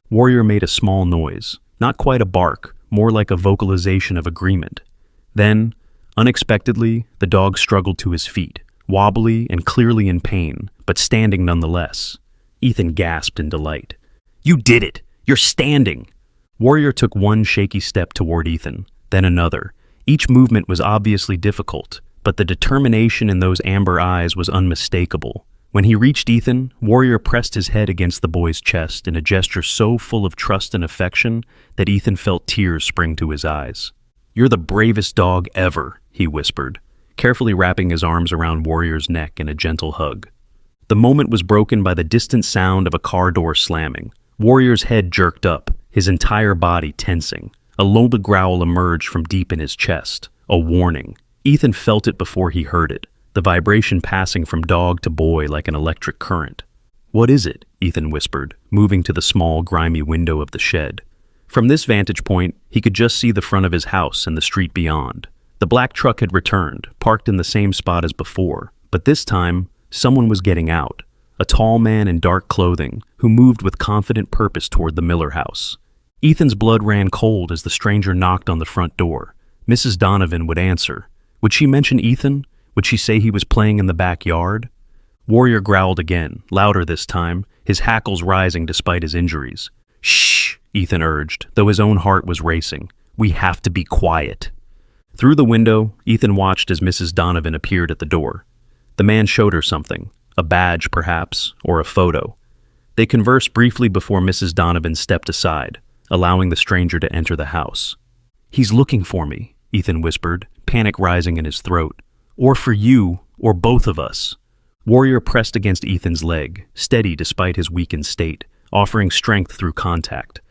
Warrior made a small noise, not quite a bark, more like a vocalization of agreement. Then, unexpectedly, the dog struggled to his feet, wobbly and clearly in pain, but standing nonetheless. Ethan gasped in delight. "You did it! You're standing!" Warrior took one shaky step toward Ethan, then another. Each movement was obviously difficult, but the determination in those amber eyes was unmistakable. When he reached Ethan, Warrior pressed his head against the boy's chest in a gesture so full of trust and affection that Ethan felt tears spring to his eyes. "You're the bravest dog ever," he whispered, carefully wrapping his arms around Warrior's neck in a gentle hug. The moment was broken by the distant sound of a car door slamming. Warrior's head jerked up, his entire body tensing. A low growl emerged from deep in his chest, a warning. Ethan felt it before he heard it, the vibration passing from dog to boy like an electric current. "What is it?" Ethan whispered, moving to the small, grimy window of the shed. From this vantage point, he could just see the front of his house and the street beyond. The black truck had returned, parked in the same spot as before, but this time, someone was getting out. A tall man in dark clothing, who moved with confident purpose toward the Miller house. Ethan's blood ran cold as the stranger knocked on the front door. Mrs. Donovan would answer. Would she mention Ethan? Would she say he was playing in the backyard? Warrior growled again, louder this time, his hackles rising despite his injuries. "Shh," Ethan urged, though his own heart was racing. "We have to be quiet." Through the window, Ethan watched as Mrs. Donovan appeared at the door. The man showed her something, a badge perhaps, or a photo. They conversed briefly before Mrs. Donovan stepped aside, allowing the stranger to enter the house. "He's looking for me," Ethan whispered, panic rising in his throat. "Or for you, or both of us." Warrior pressed against Ethan's leg, steady despite his weakened state, offering strength through contact.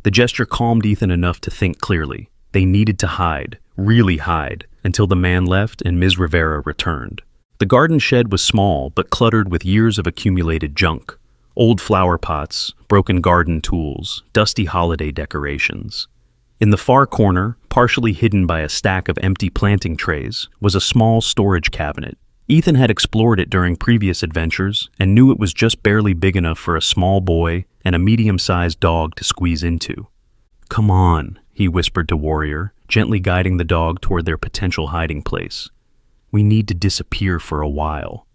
The gesture calmed Ethan enough to think clearly. They needed to hide, really hide, until the man left and Ms. Rivera returned. The garden shed was small but cluttered with years of accumulated junk. Old flower pots, broken garden tools, dusty holiday decorations. In the far corner, partially hidden by a stack of empty planting trays, was a small storage cabinet. Ethan had explored it during previous adventures and knew it was just barely big enough for a small boy and a medium-sized dog to squeeze into. "Come on," he whispered to Warrior, gently guiding the dog toward their potential hiding place. "We need to disappear for a while."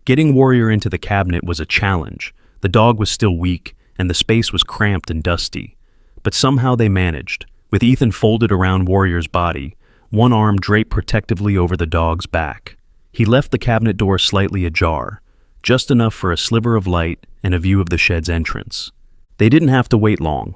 Getting Warrior into the cabinet was a challenge. The dog was still weak, and the space was cramped and dusty. But somehow they managed, with Ethan folded around Warrior's body, one arm draped protectively over the dog's back. He left the cabinet door slightly ajar, just enough for a sliver of light and a view of the shed's entrance. They didn't have to wait long.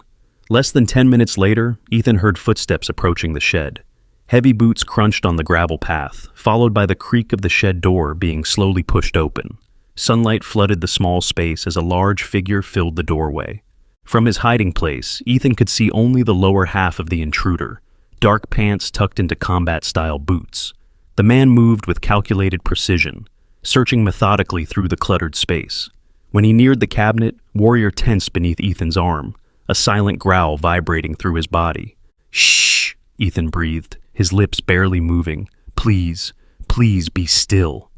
Less than 10 minutes later, Ethan heard footsteps approaching the shed. Heavy boots crunched on the gravel path, followed by the creak of the shed door being slowly pushed open. Sunlight flooded the small space as a large figure filled the doorway. From his hiding place, Ethan could see only the lower half of the intruder, dark pants tucked into combat-style boots. The man moved with calculated precision, searching methodically through the cluttered space. When he neared the cabinet, Warrior tensed beneath Ethan's arm, a silent growl vibrating through his body. "Shh," Ethan breathed, his lips barely moving. "Please, please be still."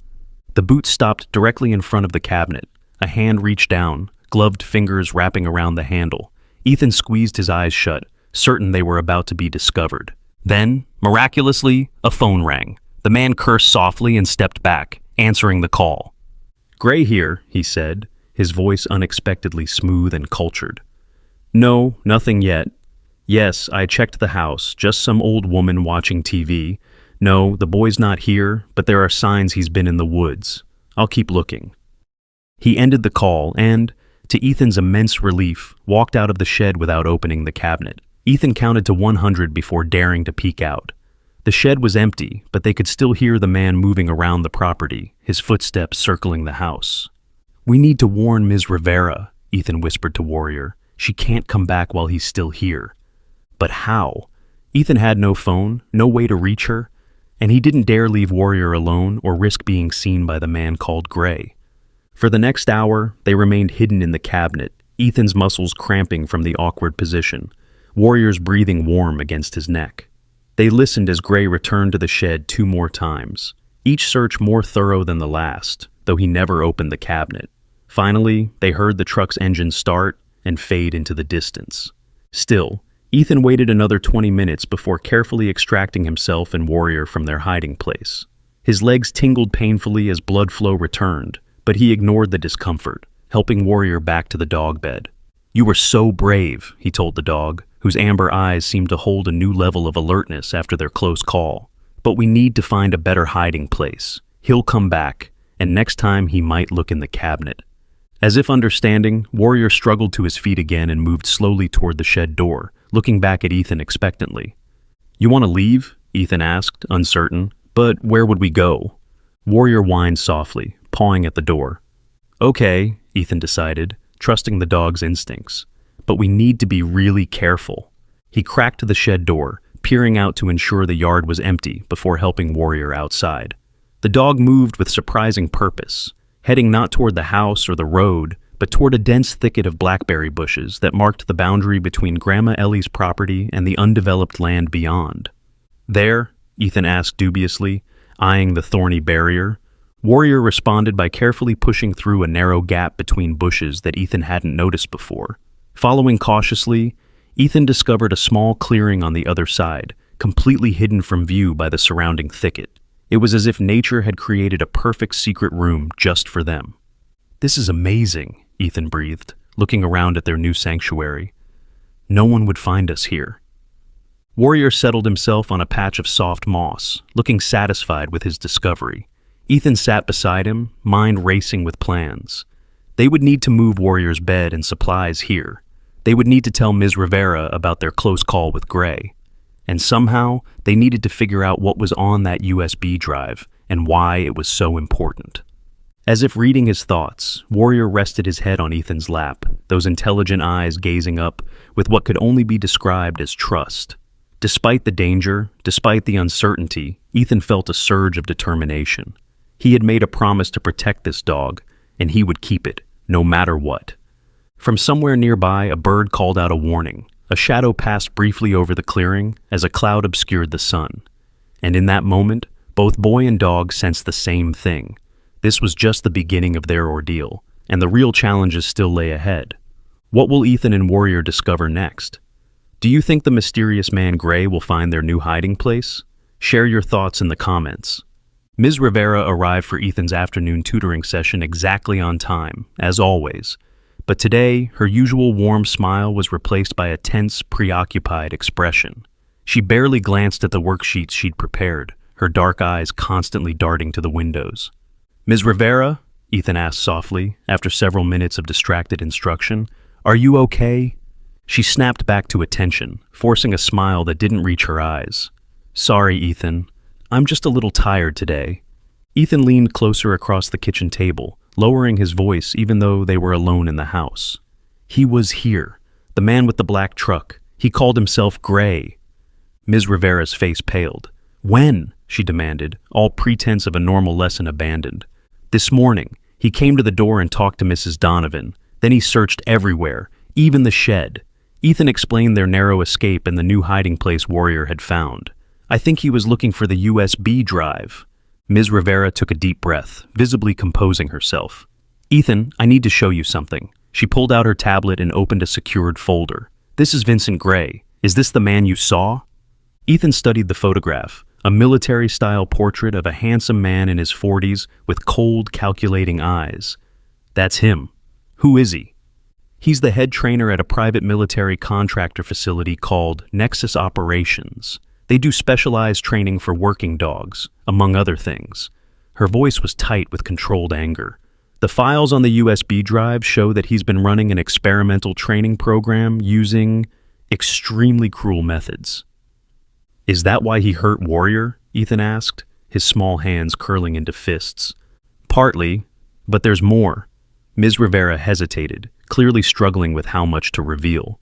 The boot stopped directly in front of the cabinet. A hand reached down, gloved fingers wrapping around the handle. Ethan squeezed his eyes shut, certain they were about to be discovered. Then, miraculously, a phone rang. The man cursed softly and stepped back, answering the call. "Gray here," he said, his voice unexpectedly smooth and cultured. "No, nothing yet. Yes, I checked the house, just some old woman watching TV. No, the boy's not here, but there are signs he's been in the woods. I'll keep looking." He ended the call and, to Ethan's immense relief, walked out of the shed without opening the cabinet. Ethan counted to 100 before daring to peek out. The shed was empty, but they could still hear the man moving around the property, his footsteps circling the house. "We need to warn Ms. Rivera," Ethan whispered to Warrior. "She can't come back while he's still here." But how? Ethan had no phone, no way to reach her, and he didn't dare leave Warrior alone or risk being seen by the man called Gray. For the next hour, they remained hidden in the cabinet, Ethan's muscles cramping from the awkward position, Warrior's breathing warm against his neck. They listened as Gray returned to the shed 2 more times, each search more thorough than the last, though he never opened the cabinet. Finally, they heard the truck's engine start and fade into the distance. Still, Ethan waited another 20 minutes before carefully extracting himself and Warrior from their hiding place. His legs tingled painfully as blood flow returned, but he ignored the discomfort, helping Warrior back to the dog bed. "You were so brave," he told the dog, whose amber eyes seemed to hold a new level of alertness after their close call. "But we need to find a better hiding place. He'll come back, and next time he might look in the cabinet." As if understanding, Warrior struggled to his feet again and moved slowly toward the shed door, looking back at Ethan expectantly. "You want to leave?" Ethan asked, uncertain. "But where would we go?" Warrior whined softly, pawing at the door. "Okay," Ethan decided, trusting the dog's instincts. "But we need to be really careful." He cracked the shed door, peering out to ensure the yard was empty before helping Warrior outside. The dog moved with surprising purpose, heading not toward the house or the road, but toward a dense thicket of blackberry bushes that marked the boundary between Grandma Ellie's property and the undeveloped land beyond. "There?" Ethan asked dubiously, eyeing the thorny barrier. Warrior responded by carefully pushing through a narrow gap between bushes that Ethan hadn't noticed before. Following cautiously, Ethan discovered a small clearing on the other side, completely hidden from view by the surrounding thicket. It was as if nature had created a perfect secret room just for them. "This is amazing," Ethan breathed, looking around at their new sanctuary. "No one would find us here." Warrior settled himself on a patch of soft moss, looking satisfied with his discovery. Ethan sat beside him, mind racing with plans. They would need to move Warrior's bed and supplies here. They would need to tell Ms. Rivera about their close call with Gray. And somehow, they needed to figure out what was on that USB drive and why it was so important. As if reading his thoughts, Warrior rested his head on Ethan's lap, those intelligent eyes gazing up with what could only be described as trust. Despite the danger, despite the uncertainty, Ethan felt a surge of determination. He had made a promise to protect this dog, and he would keep it, no matter what. From somewhere nearby, a bird called out a warning. A shadow passed briefly over the clearing as a cloud obscured the sun. And in that moment, both boy and dog sensed the same thing. This was just the beginning of their ordeal, and the real challenges still lay ahead. What will Ethan and Warrior discover next? Do you think the mysterious man Gray will find their new hiding place? Share your thoughts in the comments. Ms. Rivera arrived for Ethan's afternoon tutoring session exactly on time, as always. But today, her usual warm smile was replaced by a tense, preoccupied expression. She barely glanced at the worksheets she'd prepared, her dark eyes constantly darting to the windows. "Ms. Rivera?" Ethan asked softly, after several minutes of distracted instruction. "Are you okay?" She snapped back to attention, forcing a smile that didn't reach her eyes. "Sorry, Ethan. I'm just a little tired today." Ethan leaned closer across the kitchen table, lowering his voice even though they were alone in the house. "He was here, the man with the black truck. He called himself Gray." Ms. Rivera's face paled. "When?" she demanded, all pretense of a normal lesson abandoned. "This morning. He came to the door and talked to Mrs. Donovan. Then he searched everywhere, even the shed." Ethan explained their narrow escape and the new hiding place Warrior had found. "I think he was looking for the USB drive." Ms. Rivera took a deep breath, visibly composing herself. "Ethan, I need to show you something." She pulled out her tablet and opened a secured folder. "This is Vincent Gray. Is this the man you saw?" Ethan studied the photograph, a military-style portrait of a handsome man in his 40s with cold, calculating eyes. "That's him. Who is he?" "He's the head trainer at a private military contractor facility called Nexus Operations. They do specialized training for working dogs, among other things." Her voice was tight with controlled anger. "The files on the USB drive show that he's been running an experimental training program using extremely cruel methods." "Is that why he hurt Warrior?" Ethan asked, his small hands curling into fists. "Partly, but there's more." Ms. Rivera hesitated, clearly struggling with how much to reveal.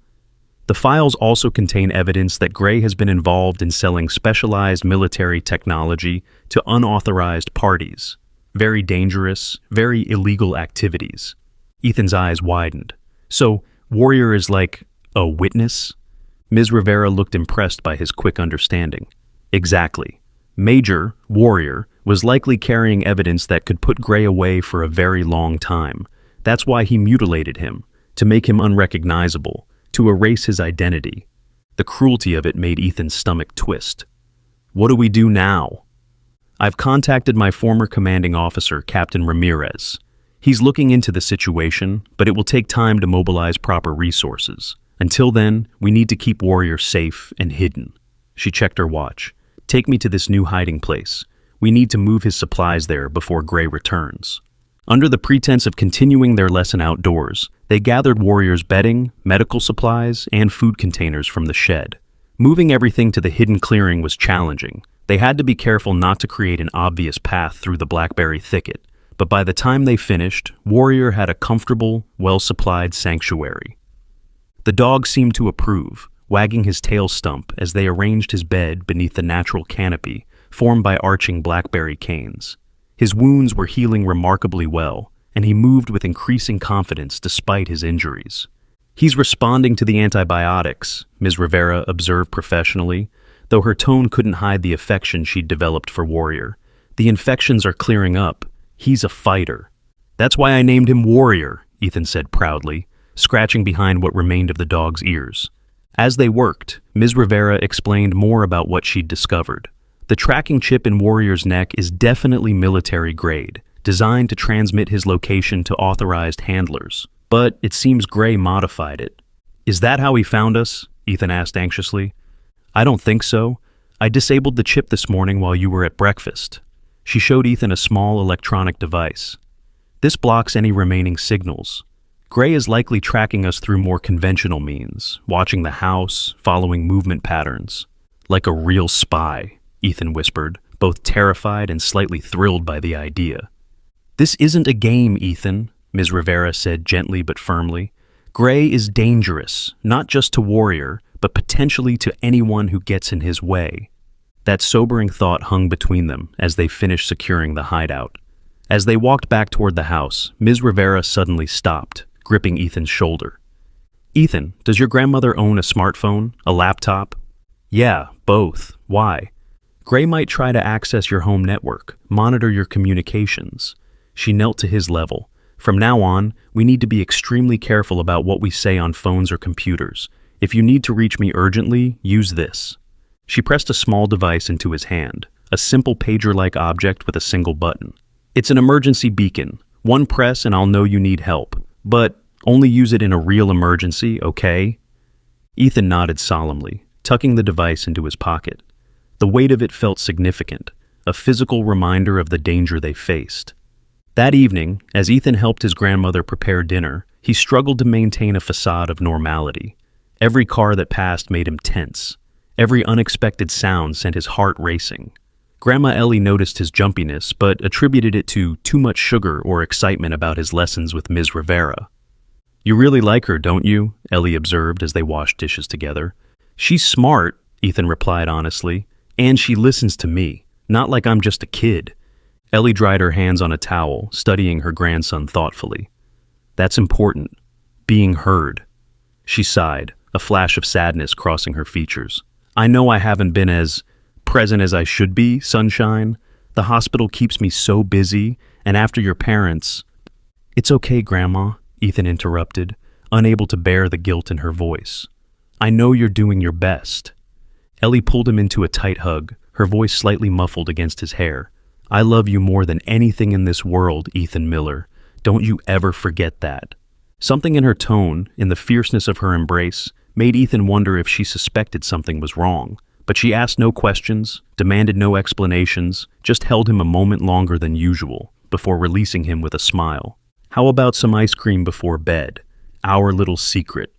"The files also contain evidence that Gray has been involved in selling specialized military technology to unauthorized parties. Very dangerous, very illegal activities." Ethan's eyes widened. "So, Warrior is like a witness? Ms. Rivera looked impressed by his quick understanding. Exactly. Major, Warrior, was likely carrying evidence that could put Gray away for a very long time. That's why he mutilated him, to make him unrecognizable, to erase his identity. The cruelty of it made Ethan's stomach twist. What do we do now? I've contacted my former commanding officer, Captain Ramirez. He's looking into the situation, but it will take time to mobilize proper resources. Until then, we need to keep Warrior safe and hidden. She checked her watch. Take me to this new hiding place. We need to move his supplies there before Gray returns. Under the pretense of continuing their lesson outdoors, they gathered Warrior's bedding, medical supplies, and food containers from the shed. Moving everything to the hidden clearing was challenging. They had to be careful not to create an obvious path through the blackberry thicket, but by the time they finished, Warrior had a comfortable, well-supplied sanctuary. The dog seemed to approve, wagging his tail stump as they arranged his bed beneath the natural canopy formed by arching blackberry canes. His wounds were healing remarkably well, and he moved with increasing confidence despite his injuries. He's responding to the antibiotics, Ms. Rivera observed professionally, though her tone couldn't hide the affection she'd developed for Warrior. The infections are clearing up. He's a fighter. That's why I named him Warrior, Ethan said proudly, scratching behind what remained of the dog's ears. As they worked, Ms. Rivera explained more about what she'd discovered. The tracking chip in Warrior's neck is definitely military grade, designed to transmit his location to authorized handlers. But it seems Gray modified it. Is that how he found us? Ethan asked anxiously. I don't think so. I disabled the chip this morning while you were at breakfast. She showed Ethan a small electronic device. This blocks any remaining signals. Gray is likely tracking us through more conventional means, watching the house, following movement patterns. Like a real spy, Ethan whispered, both terrified and slightly thrilled by the idea. This isn't a game, Ethan, Ms. Rivera said gently but firmly. Gray is dangerous, not just to Warrior, but potentially to anyone who gets in his way. That sobering thought hung between them as they finished securing the hideout. As they walked back toward the house, Ms. Rivera suddenly stopped, gripping Ethan's shoulder. Ethan, does your grandmother own a smartphone, a laptop? Yeah, both. Why? Gray might try to access your home network, monitor your communications. She knelt to his level. From now on, we need to be extremely careful about what we say on phones or computers. If you need to reach me urgently, use this. She pressed a small device into his hand, a simple pager-like object with a single button. It's an emergency beacon. One press and I'll know you need help. But only use it in a real emergency, okay? Ethan nodded solemnly, tucking the device into his pocket. The weight of it felt significant, a physical reminder of the danger they faced. That evening, as Ethan helped his grandmother prepare dinner, he struggled to maintain a facade of normality. Every car that passed made him tense. Every unexpected sound sent his heart racing. Grandma Ellie noticed his jumpiness, but attributed it to too much sugar or excitement about his lessons with Ms. Rivera. You really like her, don't you? Ellie observed as they washed dishes together. She's smart, Ethan replied honestly, and she listens to me, not like I'm just a kid. Ellie dried her hands on a towel, studying her grandson thoughtfully. That's important. Being heard. She sighed, a flash of sadness crossing her features. I know I haven't been as present as I should be, sunshine. The hospital keeps me so busy, and after your parents... It's okay, Grandma, Ethan interrupted, unable to bear the guilt in her voice. I know you're doing your best. Ellie pulled him into a tight hug, her voice slightly muffled against his hair. I love you more than anything in this world, Ethan Miller. Don't you ever forget that. Something in her tone, in the fierceness of her embrace, made Ethan wonder if she suspected something was wrong. But she asked no questions, demanded no explanations, just held him a moment longer than usual, before releasing him with a smile. How about some ice cream before bed? Our little secret.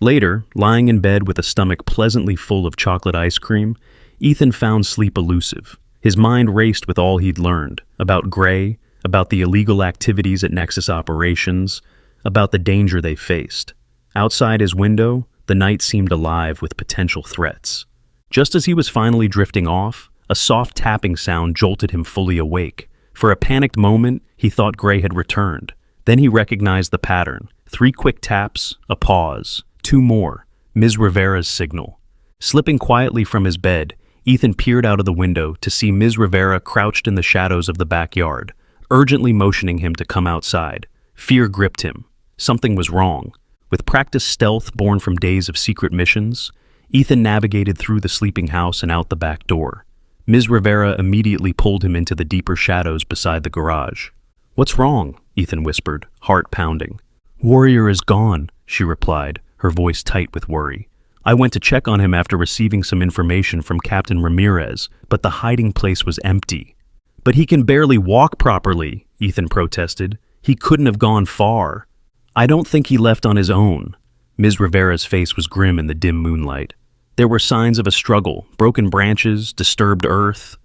Later, lying in bed with a stomach pleasantly full of chocolate ice cream, Ethan found sleep elusive. His mind raced with all he'd learned, about Gray, about the illegal activities at Nexus Operations, about the danger they faced. Outside his window, the night seemed alive with potential threats. Just as he was finally drifting off, a soft tapping sound jolted him fully awake. For a panicked moment, he thought Gray had returned. Then he recognized the pattern. 3 quick taps, a pause, 2 more. Ms. Rivera's signal. Slipping quietly from his bed, Ethan peered out of the window to see Ms. Rivera crouched in the shadows of the backyard, urgently motioning him to come outside. Fear gripped him. Something was wrong. With practiced stealth born from days of secret missions, Ethan navigated through the sleeping house and out the back door. Ms. Rivera immediately pulled him into the deeper shadows beside the garage. "What's wrong?" Ethan whispered, heart pounding. "Warrior is gone," she replied, her voice tight with worry. "I went to check on him after receiving some information from Captain Ramirez, but the hiding place was empty." "But he can barely walk properly," Ethan protested. "He couldn't have gone far." "I don't think he left on his own." Ms. Rivera's face was grim in the dim moonlight. There were signs of a struggle, broken branches, disturbed earth.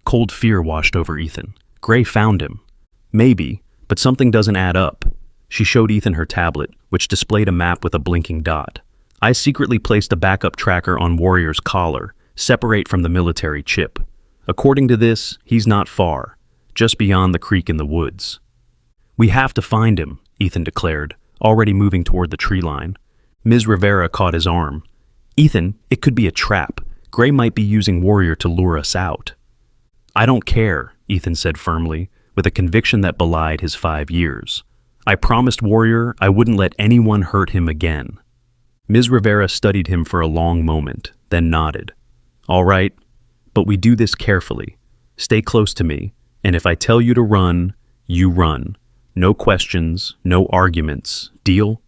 Cold fear washed over Ethan. Gray found him. Maybe, but something doesn't add up. She showed Ethan her tablet, which displayed a map with a blinking dot. "I secretly placed a backup tracker on Warrior's collar, separate from the military chip. According to this, he's not far, just beyond the creek in the woods." "We have to find him," Ethan declared, already moving toward the tree line. Ms. Rivera caught his arm. "Ethan, it could be a trap. Gray might be using Warrior to lure us out." "I don't care," Ethan said firmly, with a conviction that belied his 5 years. "I promised Warrior I wouldn't let anyone hurt him again." Ms. Rivera studied him for a long moment, then nodded. "All right, but we do this carefully. Stay close to me, and if I tell you to run, you run. No questions, no arguments. Deal?"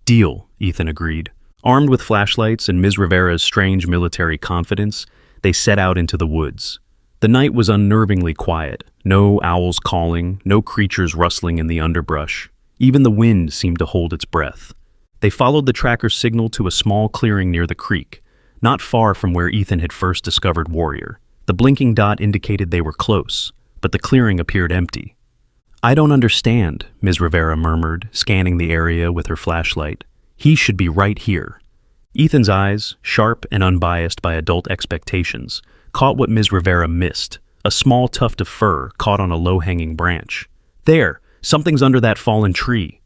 "Deal," Ethan agreed. Armed with flashlights and Ms. Rivera's strange military confidence, they set out into the woods. The night was unnervingly quiet. No owls calling, no creatures rustling in the underbrush. Even the wind seemed to hold its breath. They followed the tracker's signal to a small clearing near the creek, not far from where Ethan had first discovered Warrior. The blinking dot indicated they were close, but the clearing appeared empty. "I don't understand," Ms. Rivera murmured, scanning the area with her flashlight. "He should be right here." Ethan's eyes, sharp and unbiased by adult expectations, caught what Ms. Rivera missed, a small tuft of fur caught on a low-hanging branch. "There! Something's under that fallen tree."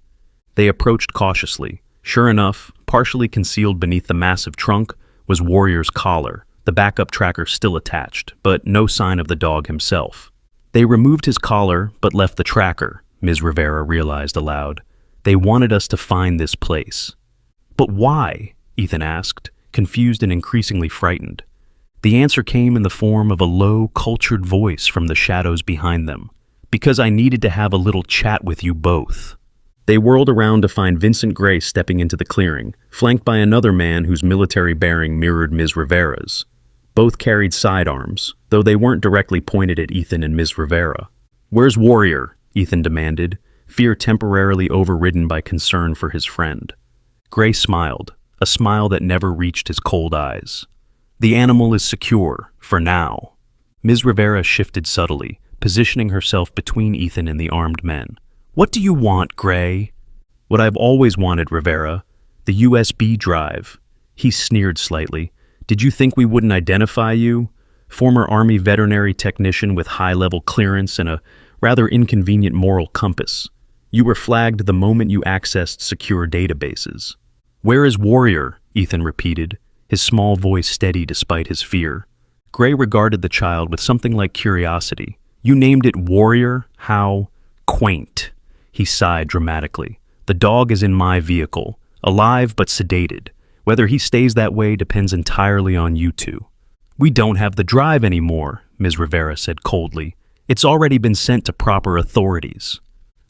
They approached cautiously. Sure enough, partially concealed beneath the massive trunk was Warrior's collar, the backup tracker still attached, but no sign of the dog himself. "They removed his collar, but left the tracker," Ms. Rivera realized aloud. "They wanted us to find this place." "But why?" Ethan asked, confused and increasingly frightened. The answer came in the form of a low, cultured voice from the shadows behind them. "Because I needed to have a little chat with you both." They whirled around to find Vincent Gray stepping into the clearing, flanked by another man whose military bearing mirrored Ms. Rivera's. Both carried sidearms, though they weren't directly pointed at Ethan and Ms. Rivera. "Where's Warrior?" Ethan demanded, fear temporarily overridden by concern for his friend. Gray smiled, a smile that never reached his cold eyes. "The animal is secure, for now." Ms. Rivera shifted subtly, positioning herself between Ethan and the armed men. "What do you want, Gray?" "What I've always wanted, Rivera. The USB drive." He sneered slightly. "Did you think we wouldn't identify you? Former Army veterinary technician with high-level clearance and a rather inconvenient moral compass. You were flagged the moment you accessed secure databases." "Where is Warrior?" Ethan repeated, his small voice steady despite his fear. Gray regarded the child with something like curiosity. "You named it Warrior? How quaint." He sighed dramatically. "The dog is in my vehicle, alive but sedated. Whether he stays that way depends entirely on you two." "We don't have the drive anymore," Ms. Rivera said coldly. "It's already been sent to proper authorities."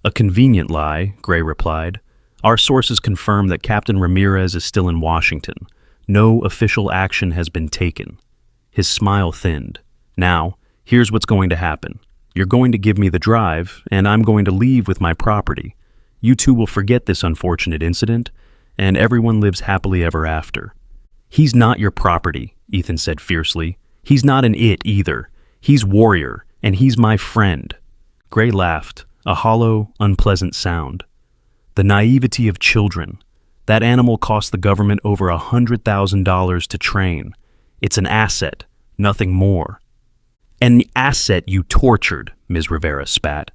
"A convenient lie," Gray replied. "Our sources confirm that Captain Ramirez is still in Washington. No official action has been taken." His smile thinned. "Now, here's what's going to happen. You're going to give me the drive, and I'm going to leave with my property. You two will forget this unfortunate incident, and everyone lives happily ever after." "He's not your property," Ethan said fiercely. "He's not an it either. He's Warrior, and he's my friend." Gray laughed, a hollow, unpleasant sound. "The naivety of children. That animal cost the government over $100,000 to train. It's an asset, nothing more." "An asset you tortured," Ms. Rivera spat.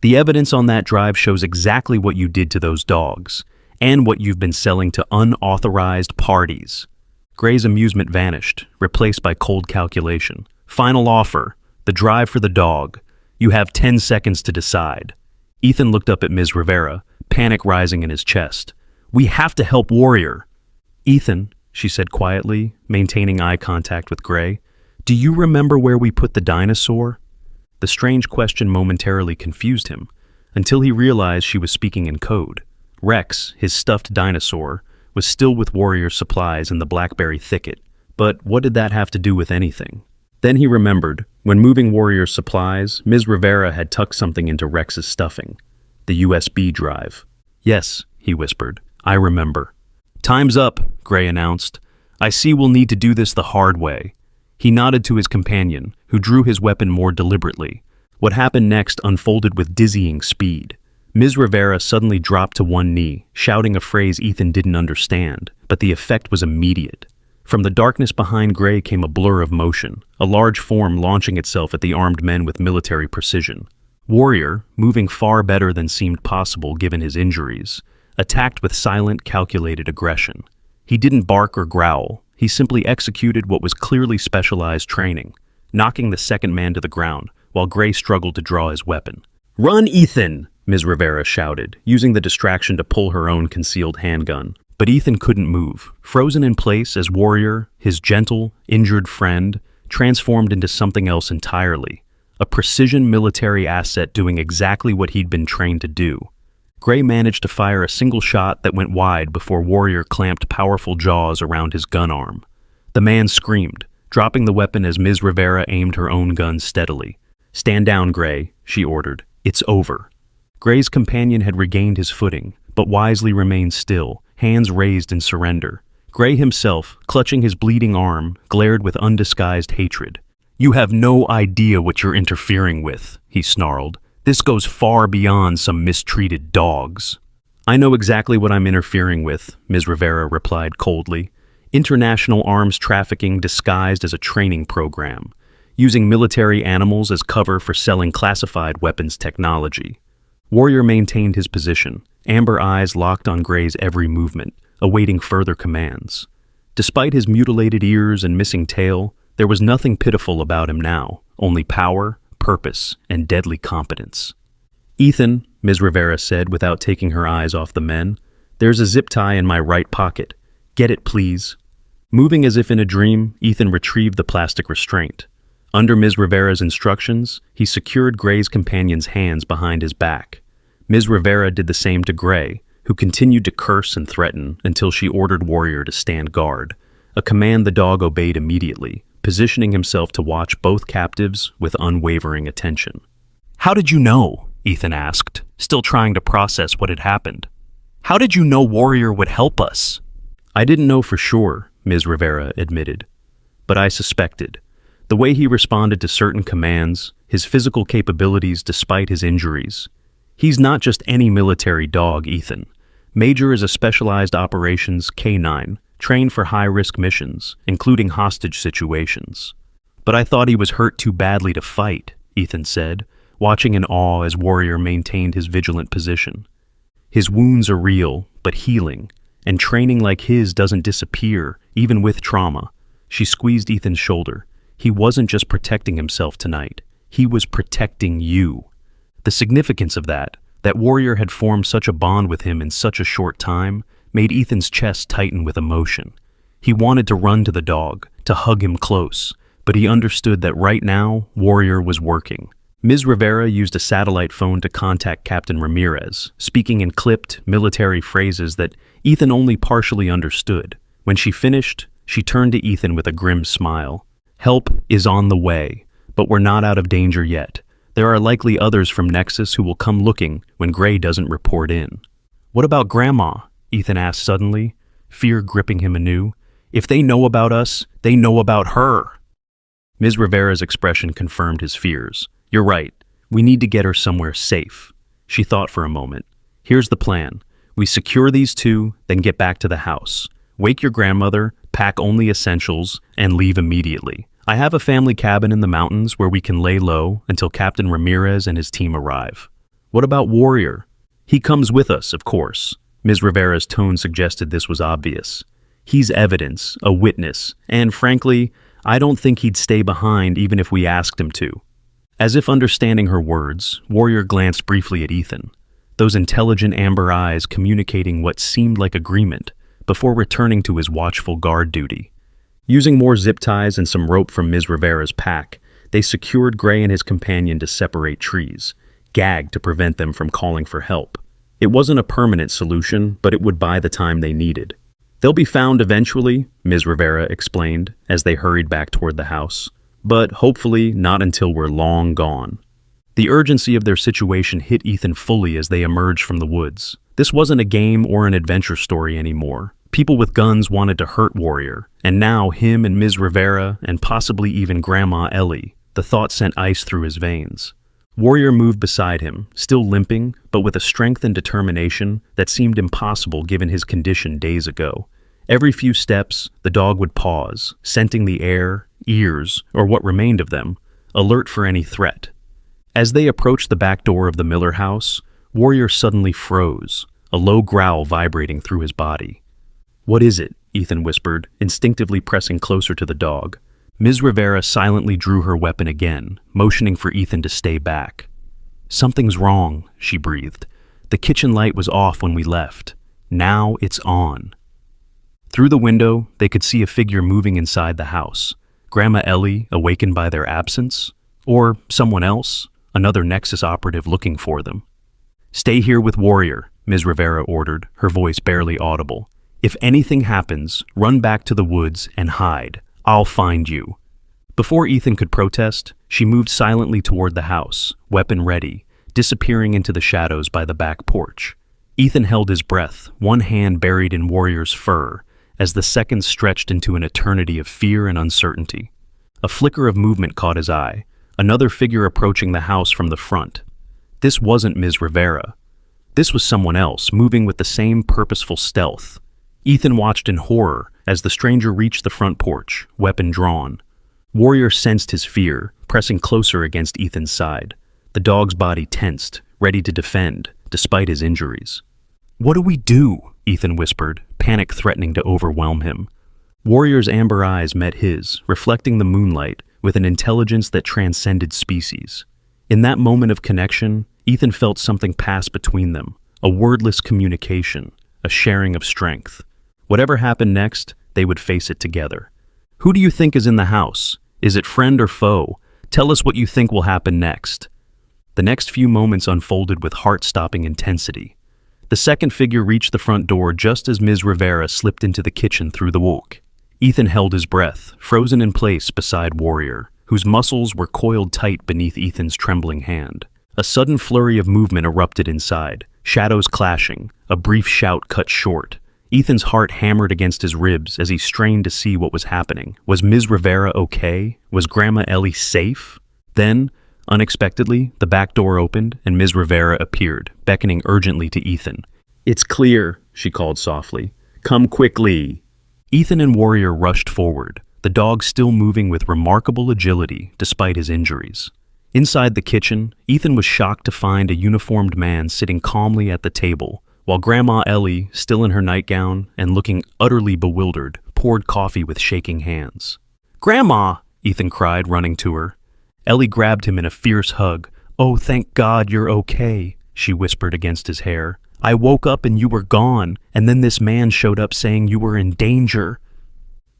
The evidence on that drive shows exactly what you did to those dogs, and what you've been selling to unauthorized parties." Gray's amusement vanished, replaced by cold calculation. "Final offer. The drive for the dog. You have 10 seconds to decide." Ethan looked up at Ms. Rivera, panic rising in his chest. "We have to help Warrior." "Ethan," she said quietly, maintaining eye contact with Gray, "do you remember where we put the dinosaur?" The strange question momentarily confused him, until he realized she was speaking in code. Rex, his stuffed dinosaur, was still with Warrior's supplies in the blackberry thicket, but what did that have to do with anything? Then he remembered, when moving Warrior's supplies, Ms. Rivera had tucked something into Rex's stuffing. The USB drive. "Yes," he whispered, "I remember." "Time's up," Gray announced. "I see we'll need to do this the hard way." He nodded to his companion, who drew his weapon more deliberately. What happened next unfolded with dizzying speed. Ms. Rivera suddenly dropped to one knee, shouting a phrase Ethan didn't understand, but the effect was immediate. From the darkness behind Gray came a blur of motion, a large form launching itself at the armed men with military precision. Warrior, moving far better than seemed possible given his injuries, attacked with silent, calculated aggression. He didn't bark or growl. He simply executed what was clearly specialized training, knocking the second man to the ground, while Gray struggled to draw his weapon. "Run, Ethan!" Ms. Rivera shouted, using the distraction to pull her own concealed handgun. But Ethan couldn't move, frozen in place as Warrior, his gentle, injured friend, transformed into something else entirely. A precision military asset doing exactly what he'd been trained to do. Gray managed to fire a single shot that went wide before Warrior clamped powerful jaws around his gun arm. The man screamed, dropping the weapon as Ms. Rivera aimed her own gun steadily. "Stand down, Gray," she ordered. "It's over." Gray's companion had regained his footing, but wisely remained still, hands raised in surrender. Gray himself, clutching his bleeding arm, glared with undisguised hatred. "You have no idea what you're interfering with," he snarled. "This goes far beyond some mistreated dogs." "I know exactly what I'm interfering with," Ms. Rivera replied coldly. "International arms trafficking disguised as a training program, using military animals as cover for selling classified weapons technology." Warrior maintained his position, amber eyes locked on Gray's every movement, awaiting further commands. Despite his mutilated ears and missing tail, there was nothing pitiful about him now, only power, purpose, and deadly competence. "Ethan," Ms. Rivera said without taking her eyes off the men, "there's a zip tie in my right pocket. Get it, please." Moving as if in a dream, Ethan retrieved the plastic restraint. Under Ms. Rivera's instructions, he secured Gray's companion's hands behind his back. Ms. Rivera did the same to Gray, who continued to curse and threaten until she ordered Warrior to stand guard, a command the dog obeyed immediately, positioning himself to watch both captives with unwavering attention. "How did you know?" Ethan asked, still trying to process what had happened. "How did you know Warrior would help us?" "I didn't know for sure," Ms. Rivera admitted, "but I suspected. The way he responded to certain commands, his physical capabilities despite his injuries. He's not just any military dog, Ethan. Major is a specialized operations K9, trained for high-risk missions, including hostage situations." "But I thought he was hurt too badly to fight," Ethan said, watching in awe as Warrior maintained his vigilant position. "His wounds are real, but healing, and training like his doesn't disappear, even with trauma." She squeezed Ethan's shoulder. "He wasn't just protecting himself tonight. He was protecting you." The significance of that Warrior had formed such a bond with him in such a short time, made Ethan's chest tighten with emotion. He wanted to run to the dog, to hug him close, but he understood that right now, Warrior was working. Ms. Rivera used a satellite phone to contact Captain Ramirez, speaking in clipped, military phrases that Ethan only partially understood. When she finished, she turned to Ethan with a grim smile. "Help is on the way, but we're not out of danger yet. There are likely others from Nexus who will come looking when Gray doesn't report in." "What about Grandma?" Ethan asked suddenly, fear gripping him anew. "If they know about us, they know about her." Ms. Rivera's expression confirmed his fears. "You're right. We need to get her somewhere safe." She thought for a moment. "Here's the plan. We secure these two, then get back to the house. Wake your grandmother, pack only essentials, and leave immediately. I have a family cabin in the mountains where we can lay low until Captain Ramirez and his team arrive." What about Warrior? He comes with us, of course. Ms. Rivera's tone suggested this was obvious. He's evidence, a witness, and frankly, I don't think he'd stay behind even if we asked him to. As if understanding her words, Warrior glanced briefly at Ethan, those intelligent amber eyes communicating what seemed like agreement, before returning to his watchful guard duty. Using more zip ties and some rope from Ms. Rivera's pack, they secured Gray and his companion to separate trees, gagged to prevent them from calling for help. It wasn't a permanent solution, but it would buy the time they needed. They'll be found eventually, Ms. Rivera explained as they hurried back toward the house, but hopefully not until we're long gone. The urgency of their situation hit Ethan fully as they emerged from the woods. This wasn't a game or an adventure story anymore. People with guns wanted to hurt Warrior, and now him and Ms. Rivera, and possibly even Grandma Ellie, the thought sent ice through his veins. Warrior moved beside him, still limping, but with a strength and determination that seemed impossible given his condition days ago. Every few steps, the dog would pause, scenting the air, ears, or what remained of them, alert for any threat. As they approached the back door of the Miller house, Warrior suddenly froze, a low growl vibrating through his body. "What is it?" Ethan whispered, instinctively pressing closer to the dog. Ms. Rivera silently drew her weapon again, motioning for Ethan to stay back. "Something's wrong," she breathed. "The kitchen light was off when we left. Now it's on." Through the window, they could see a figure moving inside the house. Grandma Ellie, awakened by their absence? Or someone else, another Nexus operative looking for them. "Stay here with Warrior," Ms. Rivera ordered, her voice barely audible. "If anything happens, run back to the woods and hide. I'll find you." Before Ethan could protest, she moved silently toward the house, weapon ready, disappearing into the shadows by the back porch. Ethan held his breath, one hand buried in Warrior's fur, as the seconds stretched into an eternity of fear and uncertainty. A flicker of movement caught his eye, another figure approaching the house from the front. This wasn't Ms. Rivera. This was someone else, moving with the same purposeful stealth. Ethan watched in horror as the stranger reached the front porch, weapon drawn. Warrior sensed his fear, pressing closer against Ethan's side. The dog's body tensed, ready to defend, despite his injuries. "What do we do?" Ethan whispered, panic threatening to overwhelm him. Warrior's amber eyes met his, reflecting the moonlight with an intelligence that transcended species. In that moment of connection, Ethan felt something pass between them, a wordless communication, a sharing of strength. Whatever happened next, they would face it together. "Who do you think is in the house? Is it friend or foe? Tell us what you think will happen next." The next few moments unfolded with heart-stopping intensity. The second figure reached the front door just as Ms. Rivera slipped into the kitchen through the wok. Ethan held his breath, frozen in place beside Warrior, whose muscles were coiled tight beneath Ethan's trembling hand. A sudden flurry of movement erupted inside, shadows clashing, a brief shout cut short. Ethan's heart hammered against his ribs as he strained to see what was happening. Was Ms. Rivera okay? Was Grandma Ellie safe? Then, unexpectedly, the back door opened and Ms. Rivera appeared, beckoning urgently to Ethan. "It's clear," she called softly. "Come quickly." Ethan and Warrior rushed forward, the dog still moving with remarkable agility despite his injuries. Inside the kitchen, Ethan was shocked to find a uniformed man sitting calmly at the table, while Grandma Ellie, still in her nightgown and looking utterly bewildered, poured coffee with shaking hands. "Grandma!" Ethan cried, running to her. Ellie grabbed him in a fierce hug. "Oh, thank God you're okay," she whispered against his hair. "I woke up and you were gone, and then this man showed up saying you were in danger."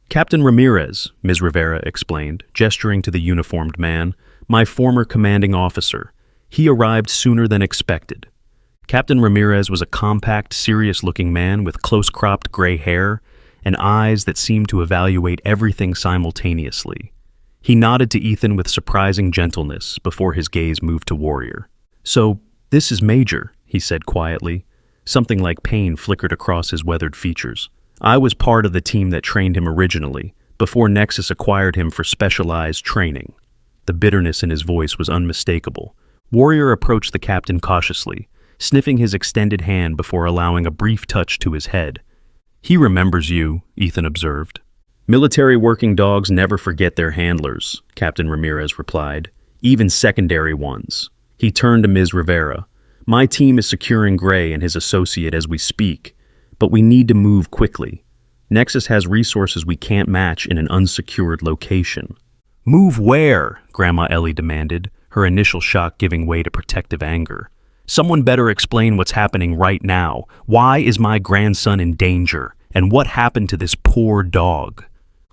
"Captain Ramirez," Ms. Rivera explained, gesturing to the uniformed man, "my former commanding officer. He arrived sooner than expected." Captain Ramirez was a compact, serious-looking man with close-cropped gray hair and eyes that seemed to evaluate everything simultaneously. He nodded to Ethan with surprising gentleness before his gaze moved to Warrior. "So, this is Major," he said quietly. Something like pain flickered across his weathered features. "I was part of the team that trained him originally, before Nexus acquired him for specialized training." The bitterness in his voice was unmistakable. Warrior approached the captain cautiously, sniffing his extended hand before allowing a brief touch to his head. "He remembers you," Ethan observed. "Military working dogs never forget their handlers," Captain Ramirez replied, "even secondary ones." He turned to Ms. Rivera. My team is securing Gray and his associate as we speak, but we need to move quickly. Nexus has resources we can't match in an unsecured location. Move where? Grandma Ellie demanded, her initial shock giving way to protective anger. Someone better explain what's happening right now. Why is my grandson in danger? And what happened to this poor dog?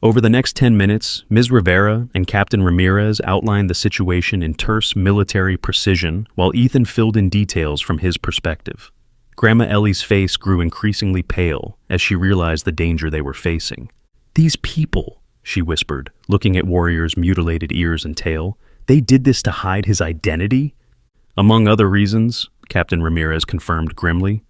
Over the next 10 minutes, Ms. Rivera and Captain Ramirez outlined the situation in terse military precision while Ethan filled in details from his perspective. Grandma Ellie's face grew increasingly pale as she realized the danger they were facing. These people, she whispered, looking at Warrior's mutilated ears and tail, they did this to hide his identity? Among other reasons, Captain Ramirez confirmed grimly.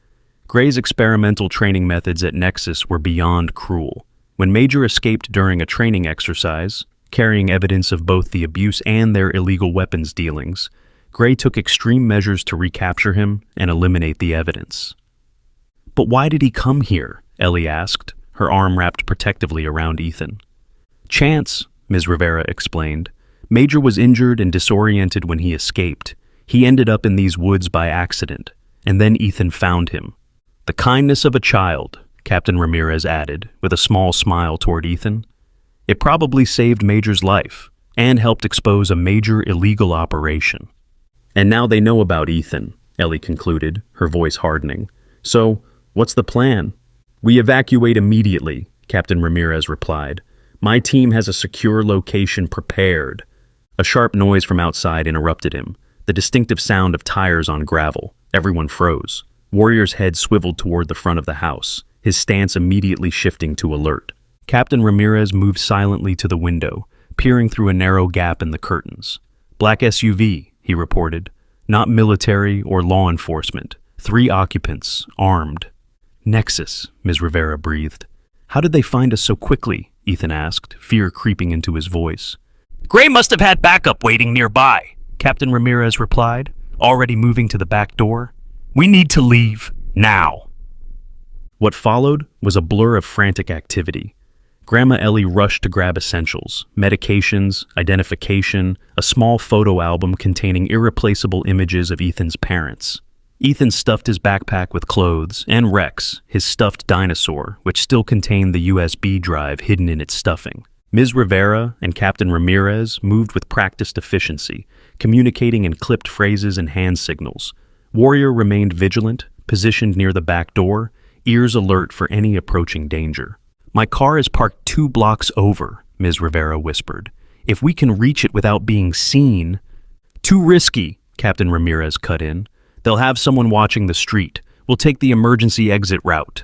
Gray's experimental training methods at Nexus were beyond cruel. When Major escaped during a training exercise, carrying evidence of both the abuse and their illegal weapons dealings, Gray took extreme measures to recapture him and eliminate the evidence. But why did he come here? Ellie asked, her arm wrapped protectively around Ethan. Chance, Ms. Rivera explained. Major was injured and disoriented when he escaped. He ended up in these woods by accident, and then Ethan found him. The kindness of a child, Captain Ramirez added, with a small smile toward Ethan. It probably saved Major's life and helped expose a major illegal operation. And now they know about Ethan, Ellie concluded, her voice hardening. So, what's the plan? We evacuate immediately, Captain Ramirez replied. My team has a secure location prepared. A sharp noise from outside interrupted him, the distinctive sound of tires on gravel. Everyone froze. Warrior's head swiveled toward the front of the house, his stance immediately shifting to alert. Captain Ramirez moved silently to the window, peering through a narrow gap in the curtains. Black SUV, he reported. Not military or law enforcement. 3 occupants, armed. Nexus, Ms. Rivera breathed. How did they find us so quickly? Ethan asked, fear creeping into his voice. Gray must have had backup waiting nearby, Captain Ramirez replied, already moving to the back door. We need to leave, now. What followed was a blur of frantic activity. Grandma Ellie rushed to grab essentials, medications, identification, a small photo album containing irreplaceable images of Ethan's parents. Ethan stuffed his backpack with clothes, and Rex, his stuffed dinosaur, which still contained the USB drive hidden in its stuffing. Ms. Rivera and Captain Ramirez moved with practiced efficiency, communicating in clipped phrases and hand signals. Warrior remained vigilant, positioned near the back door, ears alert for any approaching danger. My car is parked 2 blocks over, Ms. Rivera whispered. If we can reach it without being seen... Too risky, Captain Ramirez cut in. They'll have someone watching the street. We'll take the emergency exit route.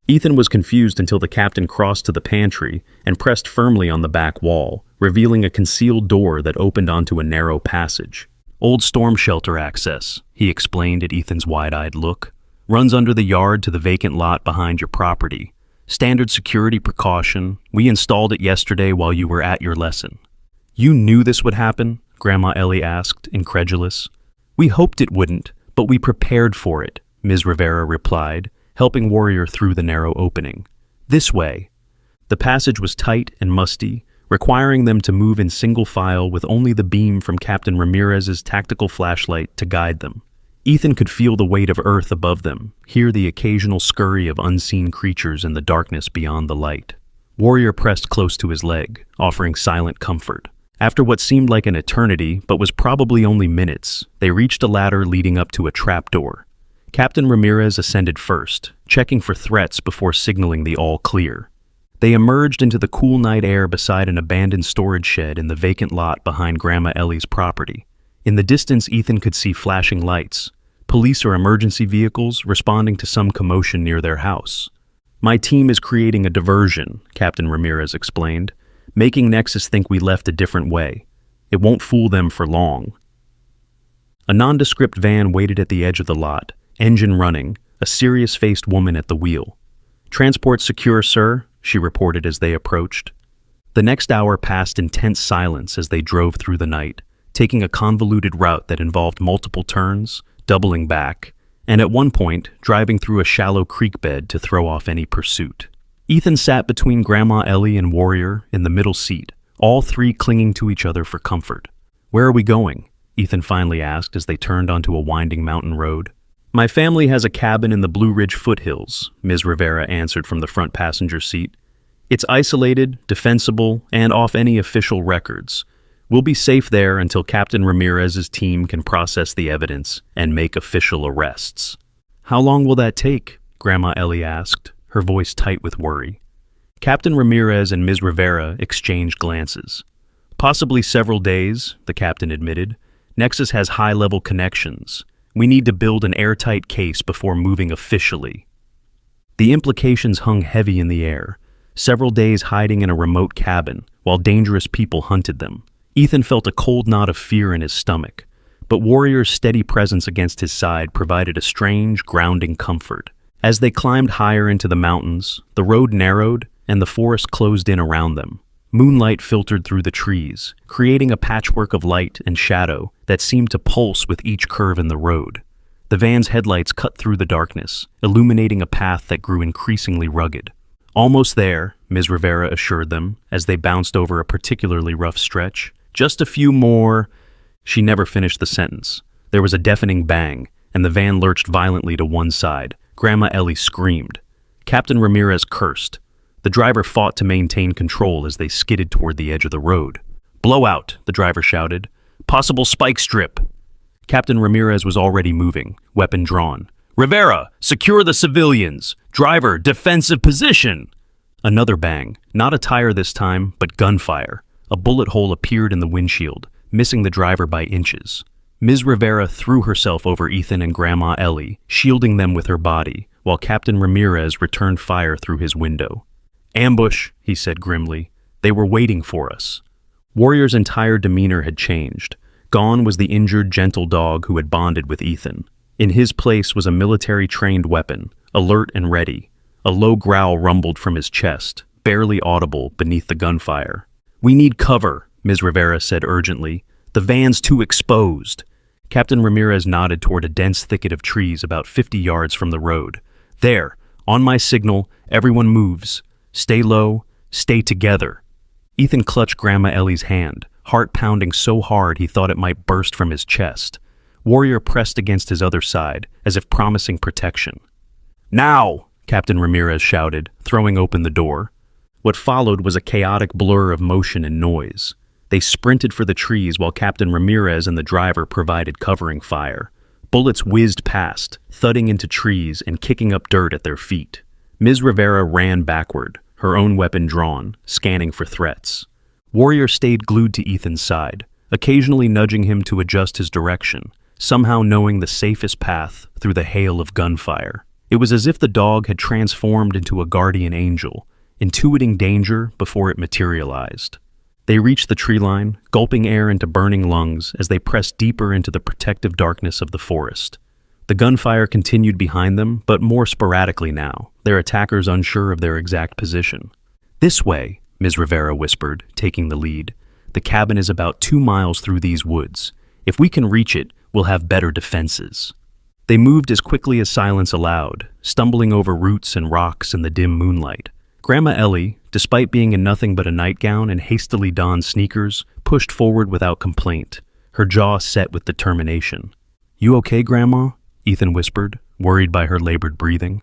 Ethan was confused until the captain crossed to the pantry and pressed firmly on the back wall, revealing a concealed door that opened onto a narrow passage. Old storm shelter access, he explained at Ethan's wide-eyed look. Runs under the yard to the vacant lot behind your property. Standard security precaution. We installed it yesterday while you were at your lesson. You knew this would happen? Grandma Ellie asked, incredulous. We hoped it wouldn't, but we prepared for it, Ms. Rivera replied, helping Warrior through the narrow opening. This way. The passage was tight and musty, requiring them to move in single file with only the beam from Captain Ramirez's tactical flashlight to guide them. Ethan could feel the weight of earth above them, hear the occasional scurry of unseen creatures in the darkness beyond the light. Warrior pressed close to his leg, offering silent comfort. After what seemed like an eternity, but was probably only minutes, they reached a ladder leading up to a trapdoor. Captain Ramirez ascended first, checking for threats before signaling the all clear. They emerged into the cool night air beside an abandoned storage shed in the vacant lot behind Grandma Ellie's property. In the distance, Ethan could see flashing lights, police or emergency vehicles responding to some commotion near their house. My team is creating a diversion, Captain Ramirez explained, making Nexus think we left a different way. It won't fool them for long. A nondescript van waited at the edge of the lot, engine running, a serious-faced woman at the wheel. Transport secure, sir, she reported as they approached. The next hour passed in tense silence as they drove through the night, taking a convoluted route that involved multiple turns, doubling back, and at one point, driving through a shallow creek bed to throw off any pursuit. Ethan sat between Grandma Ellie and Warrior in the middle seat, all 3 clinging to each other for comfort. Where are we going? Ethan finally asked as they turned onto a winding mountain road. My family has a cabin in the Blue Ridge foothills, Ms. Rivera answered from the front passenger seat. It's isolated, defensible, and off any official records. We'll be safe there until Captain Ramirez's team can process the evidence and make official arrests. How long will that take? Grandma Ellie asked, her voice tight with worry. Captain Ramirez and Ms. Rivera exchanged glances. Possibly several days, the captain admitted. Nexus has high-level connections. We need to build an airtight case before moving officially. The implications hung heavy in the air. Several days hiding in a remote cabin, while dangerous people hunted them. Ethan felt a cold knot of fear in his stomach, but Warrior's steady presence against his side provided a strange, grounding comfort. As they climbed higher into the mountains, the road narrowed and the forest closed in around them. Moonlight filtered through the trees, creating a patchwork of light and shadow that seemed to pulse with each curve in the road. The van's headlights cut through the darkness, illuminating a path that grew increasingly rugged. Almost there, Ms. Rivera assured them, as they bounced over a particularly rough stretch. Just a few more. She never finished the sentence. There was a deafening bang, and the van lurched violently to one side. Grandma Ellie screamed. Captain Ramirez cursed. The driver fought to maintain control as they skidded toward the edge of the road. "Blowout," the driver shouted. "Possible spike strip." Captain Ramirez was already moving, weapon drawn. "Rivera, secure the civilians! Driver, defensive position!" Another bang, not a tire this time, but gunfire. A bullet hole appeared in the windshield, missing the driver by inches. Ms. Rivera threw herself over Ethan and Grandma Ellie, shielding them with her body, while Captain Ramirez returned fire through his window. "Ambush," he said grimly. "They were waiting for us." Warrior's entire demeanor had changed. Gone was the injured, gentle dog who had bonded with Ethan. In his place was a military-trained weapon, alert and ready. A low growl rumbled from his chest, barely audible beneath the gunfire. "We need cover," Ms. Rivera said urgently. "The van's too exposed." Captain Ramirez nodded toward a dense thicket of trees about 50 yards from the road. "There, on my signal, everyone moves. Stay low, stay together." Ethan clutched Grandma Ellie's hand, heart pounding so hard he thought it might burst from his chest. Warrior pressed against his other side, as if promising protection. "Now!" Captain Ramirez shouted, throwing open the door. What followed was a chaotic blur of motion and noise. They sprinted for the trees while Captain Ramirez and the driver provided covering fire. Bullets whizzed past, thudding into trees and kicking up dirt at their feet. Ms. Rivera ran backward, her own weapon drawn, scanning for threats. Warrior stayed glued to Ethan's side, occasionally nudging him to adjust his direction, somehow knowing the safest path through the hail of gunfire. It was as if the dog had transformed into a guardian angel, intuiting danger before it materialized. They reached the tree line, gulping air into burning lungs as they pressed deeper into the protective darkness of the forest. The gunfire continued behind them, but more sporadically now, their attackers unsure of their exact position. "This way," Ms. Rivera whispered, taking the lead. "The cabin is about 2 miles through these woods. If we can reach it, we'll have better defenses." They moved as quickly as silence allowed, stumbling over roots and rocks in the dim moonlight. Grandma Ellie, despite being in nothing but a nightgown and hastily donned sneakers, pushed forward without complaint, her jaw set with determination. "You okay, Grandma?" Ethan whispered, worried by her labored breathing.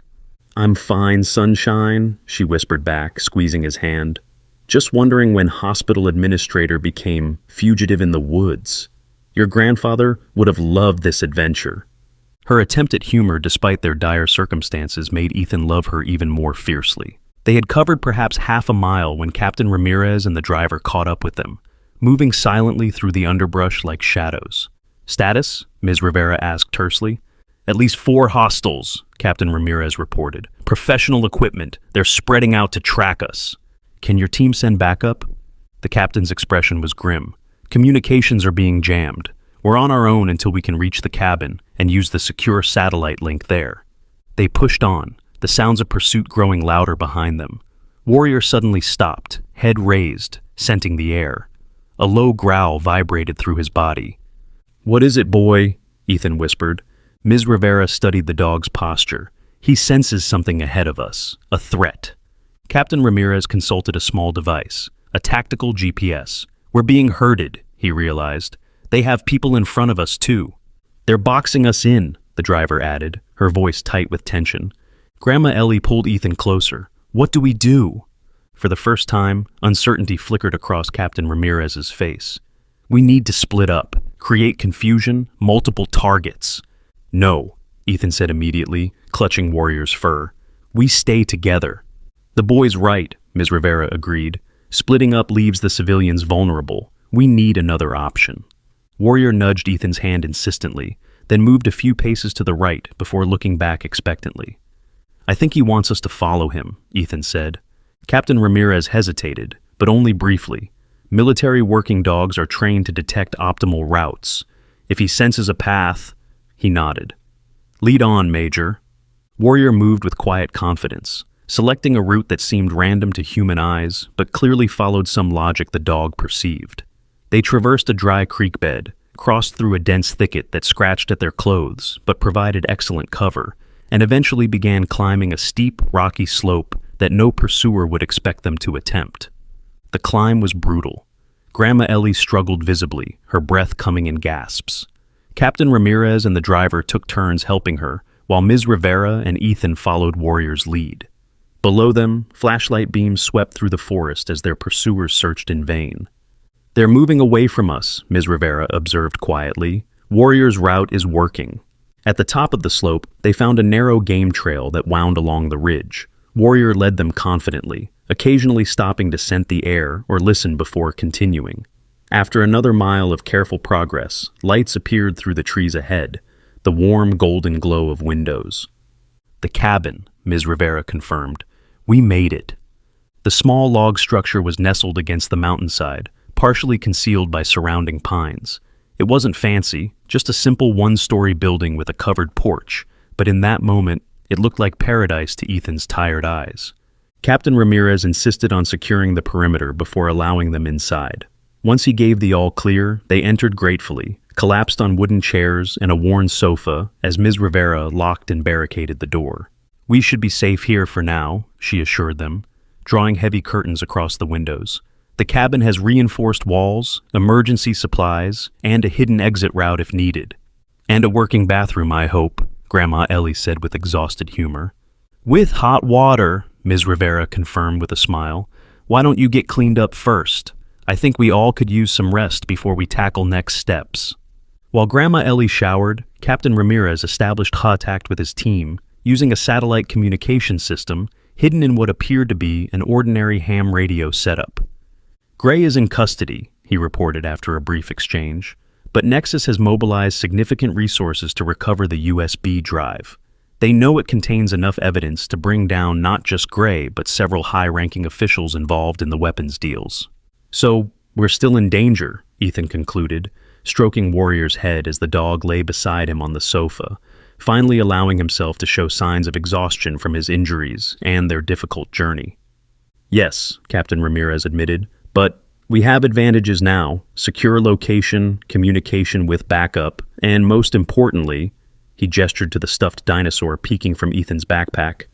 "I'm fine, sunshine," she whispered back, squeezing his hand. "Just wondering when hospital administrator became fugitive in the woods. Your grandfather would have loved this adventure." Her attempt at humor, despite their dire circumstances, made Ethan love her even more fiercely. They had covered perhaps half a mile when Captain Ramirez and the driver caught up with them, moving silently through the underbrush like shadows. "Status?" Ms. Rivera asked tersely. "At least 4 hostiles," Captain Ramirez reported. "Professional equipment. They're spreading out to track us." "Can your team send backup?" The captain's expression was grim. "Communications are being jammed. We're on our own until we can reach the cabin and use the secure satellite link there." They pushed on, the sounds of pursuit growing louder behind them. Warrior suddenly stopped, head raised, scenting the air. A low growl vibrated through his body. "What is it, boy?" Ethan whispered. Ms. Rivera studied the dog's posture. "He senses something ahead of us, a threat." Captain Ramirez consulted a small device, a tactical GPS. "We're being herded," he realized. "They have people in front of us, too." "They're boxing us in," the driver added, her voice tight with tension. Grandma Ellie pulled Ethan closer. What do we do? For the first time, uncertainty flickered across Captain Ramirez's face. We need to split up, create confusion, multiple targets. No, Ethan said immediately, clutching Warrior's fur. We stay together. The boy's right, Ms. Rivera agreed. Splitting up leaves the civilians vulnerable. We need another option. Warrior nudged Ethan's hand insistently, then moved a few paces to the right before looking back expectantly. I think he wants us to follow him, Ethan said. Captain Ramirez hesitated, but only briefly. Military working dogs are trained to detect optimal routes. If he senses a path, he nodded. Lead on, Major. Warrior moved with quiet confidence, selecting a route that seemed random to human eyes, but clearly followed some logic the dog perceived. They traversed a dry creek bed, crossed through a dense thicket that scratched at their clothes, but provided excellent cover, and eventually began climbing a steep, rocky slope that no pursuer would expect them to attempt. The climb was brutal. Grandma Ellie struggled visibly, her breath coming in gasps. Captain Ramirez and the driver took turns helping her, while Ms. Rivera and Ethan followed Warrior's lead. Below them, flashlight beams swept through the forest as their pursuers searched in vain. They're moving away from us, Ms. Rivera observed quietly. Warrior's route is working. At the top of the slope, they found a narrow game trail that wound along the ridge. Warrior led them confidently, occasionally stopping to scent the air or listen before continuing. After another mile of careful progress, lights appeared through the trees ahead, the warm golden glow of windows. The cabin, Ms. Rivera confirmed. We made it. The small log structure was nestled against the mountainside, partially concealed by surrounding pines. It wasn't fancy, just a simple one-story building with a covered porch, but in that moment, it looked like paradise to Ethan's tired eyes. Captain Ramirez insisted on securing the perimeter before allowing them inside. Once he gave the all-clear, they entered gratefully, collapsed on wooden chairs and a worn sofa as Ms. Rivera locked and barricaded the door. We should be safe here for now, she assured them, drawing heavy curtains across the windows. The cabin has reinforced walls, emergency supplies, and a hidden exit route if needed. And a working bathroom, I hope, Grandma Ellie said with exhausted humor. With hot water, Ms. Rivera confirmed with a smile. Why don't you get cleaned up first? I think we all could use some rest before we tackle next steps. While Grandma Ellie showered, Captain Ramirez established contact with his team, using a satellite communication system hidden in what appeared to be an ordinary ham radio setup. Gray is in custody, he reported after a brief exchange, but Nexus has mobilized significant resources to recover the USB drive. They know it contains enough evidence to bring down not just Gray, but several high-ranking officials involved in the weapons deals. So, we're still in danger, Ethan concluded, stroking Warrior's head as the dog lay beside him on the sofa, finally allowing himself to show signs of exhaustion from his injuries and their difficult journey. Yes, Captain Ramirez admitted, but we have advantages now: secure location, communication with backup, and most importantly, he gestured to the stuffed dinosaur peeking from Ethan's backpack,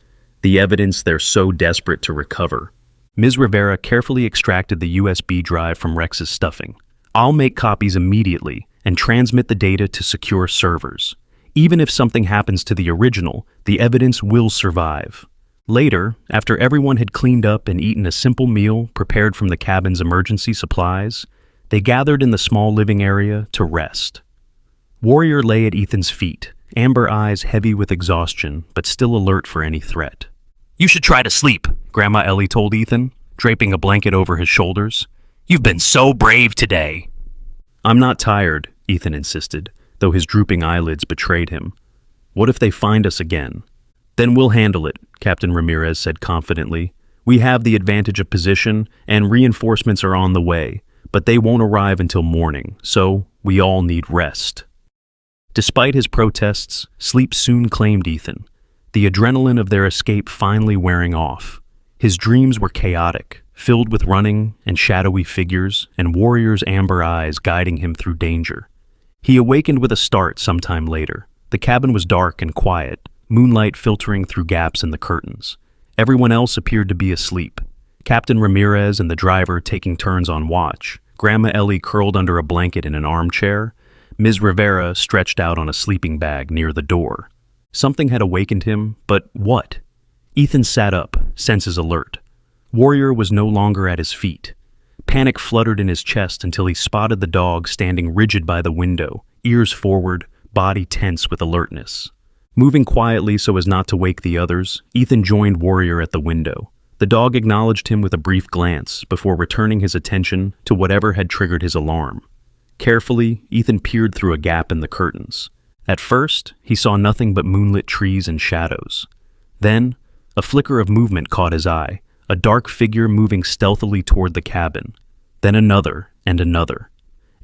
the evidence they're so desperate to recover. Ms. Rivera carefully extracted the USB drive from Rex's stuffing. I'll make copies immediately and transmit the data to secure servers. Even if something happens to the original, the evidence will survive. Later, after everyone had cleaned up and eaten a simple meal prepared from the cabin's emergency supplies, they gathered in the small living area to rest. Warrior lay at Ethan's feet, amber eyes heavy with exhaustion, but still alert for any threat. You should try to sleep, Grandma Ellie told Ethan, draping a blanket over his shoulders. You've been so brave today. I'm not tired, Ethan insisted, though his drooping eyelids betrayed him. What if they find us again? Then we'll handle it, Captain Ramirez said confidently. We have the advantage of position, and reinforcements are on the way, but they won't arrive until morning, so we all need rest. Despite his protests, sleep soon claimed Ethan, the adrenaline of their escape finally wearing off. His dreams were chaotic, filled with running and shadowy figures and Warrior's amber eyes guiding him through danger. He awakened with a start sometime later. The cabin was dark and quiet, moonlight filtering through gaps in the curtains. Everyone else appeared to be asleep. Captain Ramirez and the driver taking turns on watch, Grandma Ellie curled under a blanket in an armchair, Ms. Rivera stretched out on a sleeping bag near the door. Something had awakened him, but what? Ethan sat up, senses alert. Warrior was no longer at his feet. Panic fluttered in his chest until he spotted the dog standing rigid by the window, ears forward, body tense with alertness. Moving quietly so as not to wake the others, Ethan joined Warrior at the window. The dog acknowledged him with a brief glance before returning his attention to whatever had triggered his alarm. Carefully, Ethan peered through a gap in the curtains. At first, he saw nothing but moonlit trees and shadows. Then, a flicker of movement caught his eye, a dark figure moving stealthily toward the cabin. Then another and another.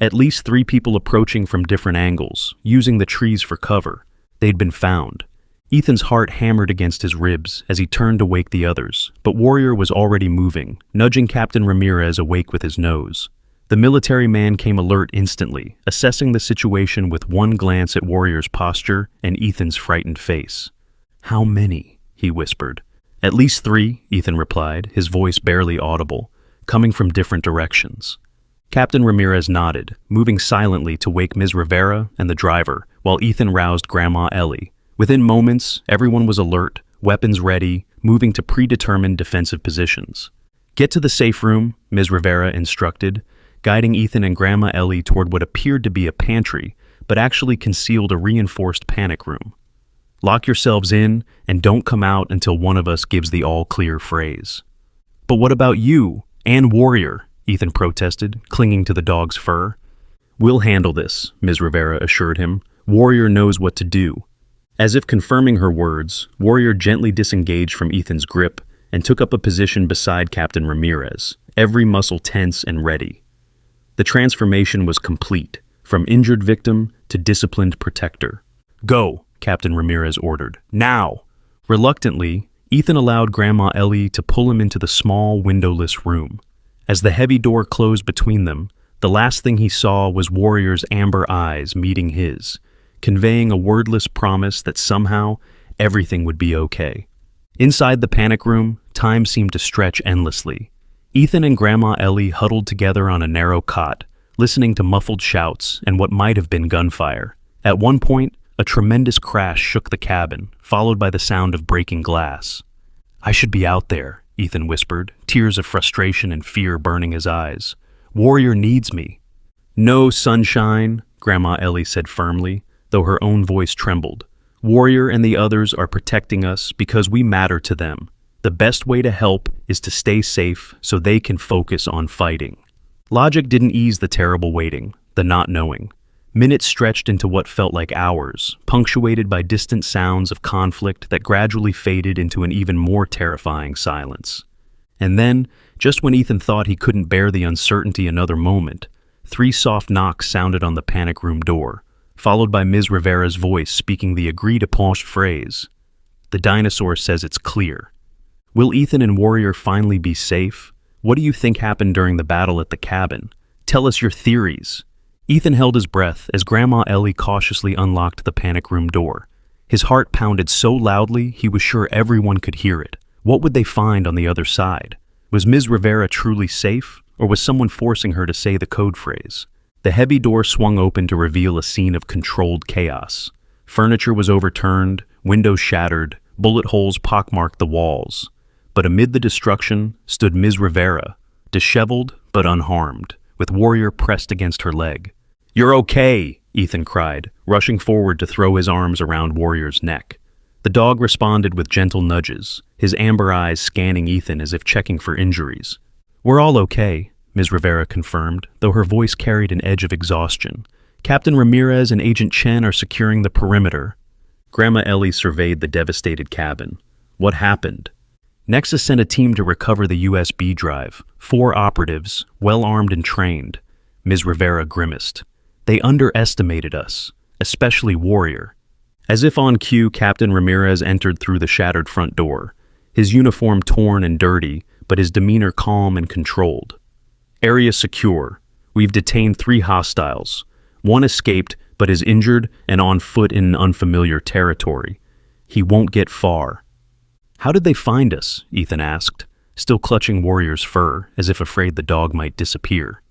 At least 3 people approaching from different angles, using the trees for cover. They'd been found. Ethan's heart hammered against his ribs as he turned to wake the others, but Warrior was already moving, nudging Captain Ramirez awake with his nose. The military man came alert instantly, assessing the situation with one glance at Warrior's posture and Ethan's frightened face. "How many?" he whispered. "At least 3, Ethan replied, his voice barely audible, coming from different directions. Captain Ramirez nodded, moving silently to wake Ms. Rivera and the driver, while Ethan roused Grandma Ellie. Within moments, everyone was alert, weapons ready, moving to predetermined defensive positions. "Get to the safe room," Ms. Rivera instructed, guiding Ethan and Grandma Ellie toward what appeared to be a pantry, but actually concealed a reinforced panic room. "Lock yourselves in and don't come out until one of us gives the all-clear phrase." "But what about you and Warrior?" Ethan protested, clinging to the dog's fur. "We'll handle this," Ms. Rivera assured him. "Warrior knows what to do." As if confirming her words, Warrior gently disengaged from Ethan's grip and took up a position beside Captain Ramirez, every muscle tense and ready. The transformation was complete, from injured victim to disciplined protector. "Go," Captain Ramirez ordered. "Now!" Reluctantly, Ethan allowed Grandma Ellie to pull him into the small, windowless room. As the heavy door closed between them, the last thing he saw was Warrior's amber eyes meeting his, conveying a wordless promise that somehow everything would be okay. Inside the panic room, time seemed to stretch endlessly. Ethan and Grandma Ellie huddled together on a narrow cot, listening to muffled shouts and what might have been gunfire. At one point, a tremendous crash shook the cabin, followed by the sound of breaking glass. "I should be out there," Ethan whispered, tears of frustration and fear burning his eyes. "Warrior needs me." "No, sunshine," Grandma Ellie said firmly, though her own voice trembled. "Warrior and the others are protecting us because we matter to them. The best way to help is to stay safe so they can focus on fighting." Logic didn't ease the terrible waiting, the not knowing. Minutes stretched into what felt like hours, punctuated by distant sounds of conflict that gradually faded into an even more terrifying silence. And then, just when Ethan thought he couldn't bear the uncertainty another moment, 3 soft knocks sounded on the panic room door, followed by Ms. Rivera's voice speaking the agreed-upon phrase. "The dinosaur says it's clear." Will Ethan and Warrior finally be safe? What do you think happened during the battle at the cabin? Tell us your theories. Ethan held his breath as Grandma Ellie cautiously unlocked the panic room door. His heart pounded so loudly he was sure everyone could hear it. What would they find on the other side? Was Ms. Rivera truly safe, or was someone forcing her to say the code phrase? The heavy door swung open to reveal a scene of controlled chaos. Furniture was overturned, windows shattered, bullet holes pockmarked the walls. But amid the destruction stood Ms. Rivera, disheveled but unharmed, with Warrior pressed against her leg. "You're okay," Ethan cried, rushing forward to throw his arms around Warrior's neck. The dog responded with gentle nudges, his amber eyes scanning Ethan as if checking for injuries. "We're all okay," Ms. Rivera confirmed, though her voice carried an edge of exhaustion. "Captain Ramirez and Agent Chen are securing the perimeter." Grandma Ellie surveyed the devastated cabin. "What happened?" "Nexus sent a team to recover the USB drive. 4 operatives, well-armed and trained." Ms. Rivera grimaced. "They underestimated us, especially Warrior." As if on cue, Captain Ramirez entered through the shattered front door, his uniform torn and dirty, but his demeanor calm and controlled. "Area secure. We've detained 3 hostiles. 1 escaped, but is injured and on foot in unfamiliar territory. He won't get far." "How did they find us?" Ethan asked, still clutching Warrior's fur, as if afraid the dog might disappear.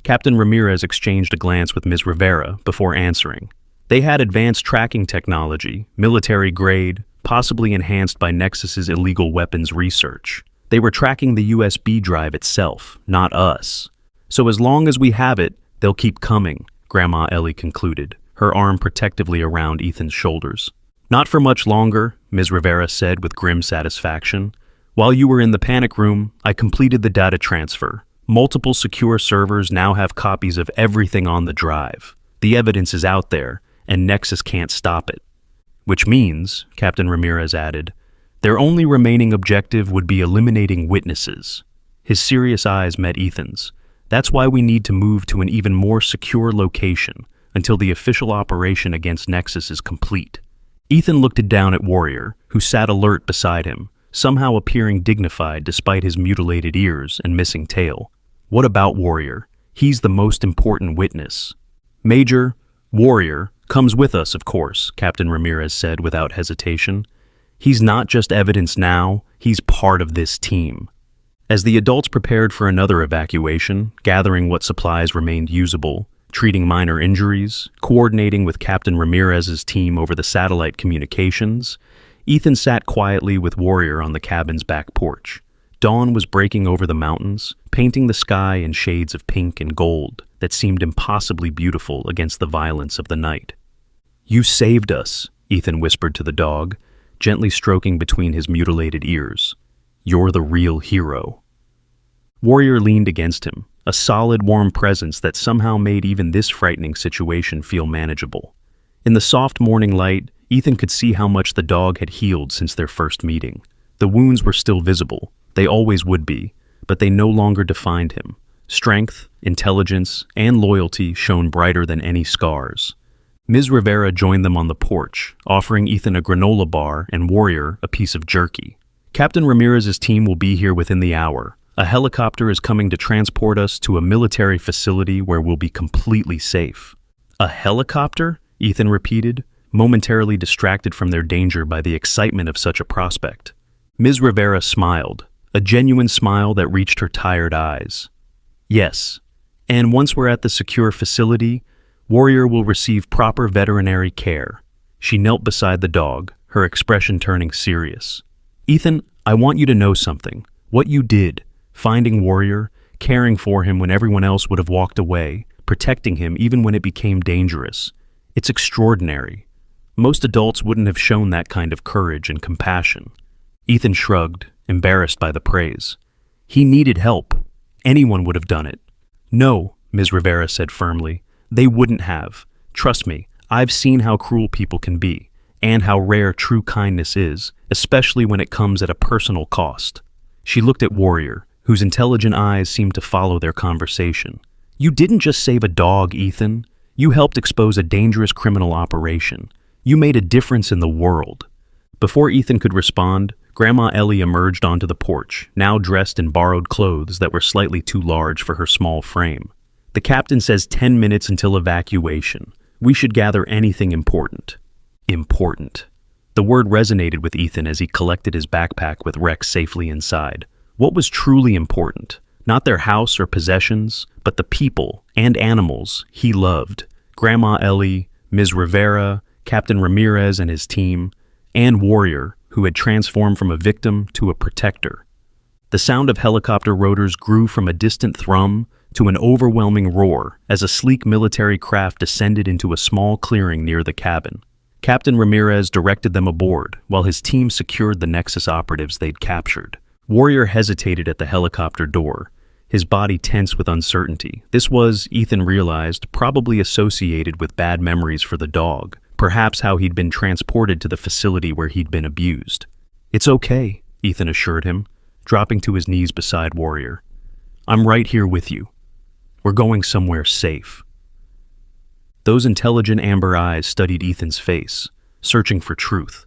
Captain Ramirez exchanged a glance with Ms. Rivera before answering. They had advanced tracking technology, military grade, possibly enhanced by Nexus's illegal weapons research. They were tracking the USB drive itself, not us. So as long as we have it, they'll keep coming, Grandma Ellie concluded, her arm protectively around Ethan's shoulders. Not for much longer, Ms. Rivera said with grim satisfaction. While you were in the panic room, I completed the data transfer. Multiple secure servers now have copies of everything on the drive. The evidence is out there, and Nexus can't stop it. Which means, Captain Ramirez added, their only remaining objective would be eliminating witnesses. His serious eyes met Ethan's. That's why we need to move to an even more secure location until the official operation against Nexus is complete. Ethan looked down at Warrior, who sat alert beside him, somehow appearing dignified despite his mutilated ears and missing tail. What about Warrior? He's the most important witness. Major, Warrior comes with us, of course, Captain Ramirez said without hesitation. He's not just evidence now, he's part of this team. As the adults prepared for another evacuation, gathering what supplies remained usable, treating minor injuries, coordinating with Captain Ramirez's team over the satellite communications, Ethan sat quietly with Warrior on the cabin's back porch. Dawn was breaking over the mountains, painting the sky in shades of pink and gold that seemed impossibly beautiful against the violence of the night. You saved us, Ethan whispered to the dog, gently stroking between his mutilated ears. You're the real hero. Warrior leaned against him, a solid, warm presence that somehow made even this frightening situation feel manageable. In the soft morning light, Ethan could see how much the dog had healed since their first meeting. The wounds were still visible. They always would be, but they no longer defined him. Strength, intelligence, and loyalty shone brighter than any scars. Ms. Rivera joined them on the porch, offering Ethan a granola bar and Warrior a piece of jerky. Captain Ramirez's team will be here within the hour. A helicopter is coming to transport us to a military facility where we'll be completely safe. A helicopter? Ethan repeated, momentarily distracted from their danger by the excitement of such a prospect. Ms. Rivera smiled, a genuine smile that reached her tired eyes. Yes, and once we're at the secure facility, Warrior will receive proper veterinary care. She knelt beside the dog, her expression turning serious. Ethan, I want you to know something. What you did, finding Warrior, caring for him when everyone else would have walked away, protecting him even when it became dangerous. It's extraordinary. Most adults wouldn't have shown that kind of courage and compassion. Ethan shrugged, embarrassed by the praise. He needed help. Anyone would have done it. No, Ms. Rivera said firmly. They wouldn't have. Trust me, I've seen how cruel people can be, and how rare true kindness is, especially when it comes at a personal cost. She looked at Warrior, whose intelligent eyes seemed to follow their conversation. You didn't just save a dog, Ethan. You helped expose a dangerous criminal operation. You made a difference in the world. Before Ethan could respond, Grandma Ellie emerged onto the porch, now dressed in borrowed clothes that were slightly too large for her small frame. The captain says 10 minutes until evacuation. We should gather anything important. Important. The word resonated with Ethan as he collected his backpack with Rex safely inside. What was truly important? Not their house or possessions, but the people and animals he loved. Grandma Ellie, Ms. Rivera, Captain Ramirez and his team, and Warrior, who had transformed from a victim to a protector. The sound of helicopter rotors grew from a distant thrum to an overwhelming roar as a sleek military craft descended into a small clearing near the cabin. Captain Ramirez directed them aboard while his team secured the Nexus operatives they'd captured. Warrior hesitated at the helicopter door, his body tense with uncertainty. This was, Ethan realized, probably associated with bad memories for the dog, perhaps how he'd been transported to the facility where he'd been abused. It's okay, Ethan assured him, dropping to his knees beside Warrior. I'm right here with you. We're going somewhere safe. Those intelligent amber eyes studied Ethan's face, searching for truth.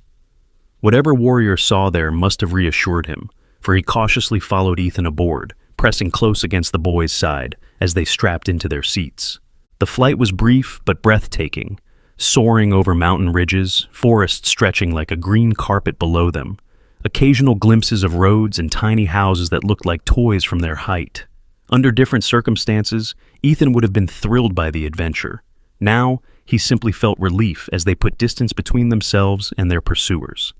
Whatever Warrior saw there must have reassured him, for he cautiously followed Ethan aboard, pressing close against the boys' side as they strapped into their seats. The flight was brief but breathtaking, soaring over mountain ridges, forests stretching like a green carpet below them, occasional glimpses of roads and tiny houses that looked like toys from their height. Under different circumstances, Ethan would have been thrilled by the adventure. Now, he simply felt relief as they put distance between themselves and their pursuers.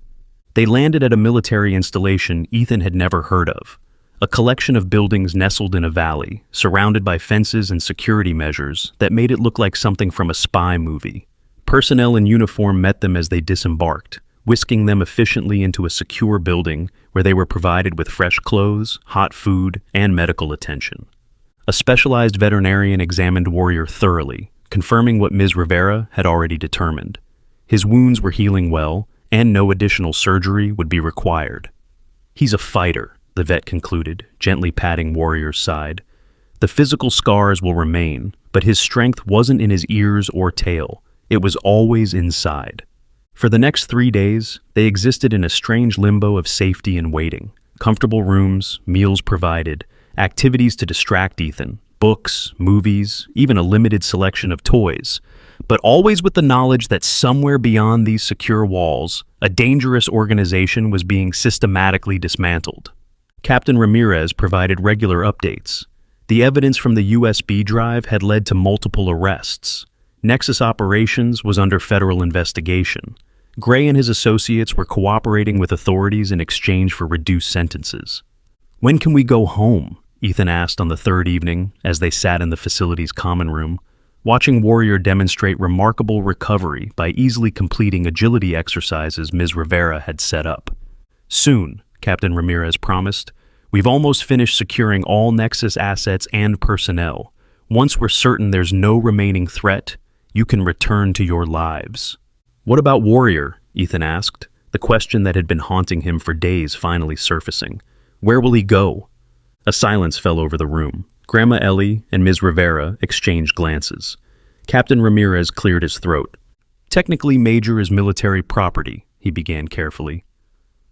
They landed at a military installation Ethan had never heard of, a collection of buildings nestled in a valley, surrounded by fences and security measures that made it look like something from a spy movie. Personnel in uniform met them as they disembarked, whisking them efficiently into a secure building where they were provided with fresh clothes, hot food, and medical attention. A specialized veterinarian examined Warrior thoroughly, confirming what Ms. Rivera had already determined. His wounds were healing well, and no additional surgery would be required. "He's a fighter," the vet concluded, gently patting Warrior's side. "The physical scars will remain, but his strength wasn't in his ears or tail. It was always inside." For the next 3 days, they existed in a strange limbo of safety and waiting. Comfortable rooms, meals provided, activities to distract Ethan, books, movies, even a limited selection of toys, but always with the knowledge that somewhere beyond these secure walls, a dangerous organization was being systematically dismantled. Captain Ramirez provided regular updates. The evidence from the USB drive had led to multiple arrests. Nexus Operations was under federal investigation. Gray and his associates were cooperating with authorities in exchange for reduced sentences. "When can we go home?" Ethan asked on the third evening as they sat in the facility's common room, watching Warrior demonstrate remarkable recovery by easily completing agility exercises Ms. Rivera had set up. "Soon," Captain Ramirez promised. "We've almost finished securing all Nexus assets and personnel. Once we're certain there's no remaining threat, you can return to your lives." "What about Warrior?" Ethan asked, the question that had been haunting him for days finally surfacing. "Where will he go?" A silence fell over the room. Grandma Ellie and Ms. Rivera exchanged glances. Captain Ramirez cleared his throat. "Technically, Major is military property," he began carefully.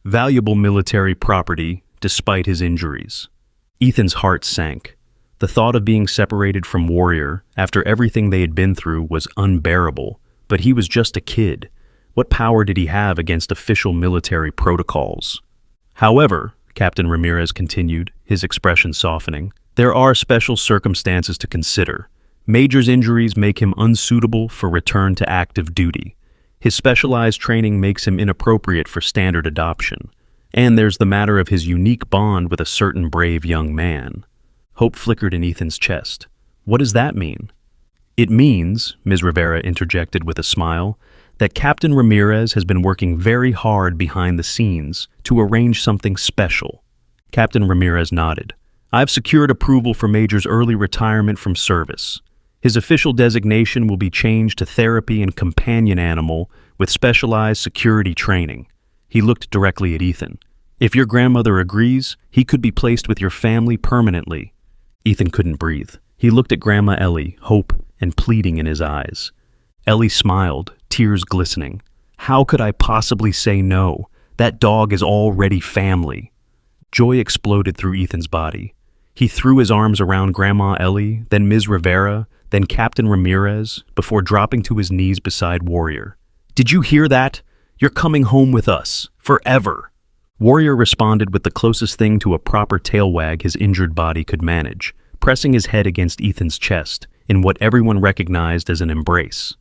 "Valuable military property, despite his injuries." Ethan's heart sank. The thought of being separated from Warrior after everything they had been through was unbearable, but he was just a kid. What power did he have against official military protocols? "However," Captain Ramirez continued, his expression softening, "there are special circumstances to consider. Major's injuries make him unsuitable for return to active duty. His specialized training makes him inappropriate for standard adoption. And there's the matter of his unique bond with a certain brave young man." Hope flickered in Ethan's chest. "What does that mean?" "It means," Ms. Rivera interjected with a smile, "that Captain Ramirez has been working very hard behind the scenes to arrange something special." Captain Ramirez nodded. "I've secured approval for Major's early retirement from service. His official designation will be changed to therapy and companion animal with specialized security training." He looked directly at Ethan. "If your grandmother agrees, he could be placed with your family permanently." Ethan couldn't breathe. He looked at Grandma Ellie, hope and pleading in his eyes. Ellie smiled, tears glistening. "How could I possibly say no? That dog is already family." Joy exploded through Ethan's body. He threw his arms around Grandma Ellie, then Ms. Rivera, then Captain Ramirez, before dropping to his knees beside Warrior. "Did you hear that? You're coming home with us, forever." Warrior responded with the closest thing to a proper tail wag his injured body could manage, pressing his head against Ethan's chest in what everyone recognized as an embrace.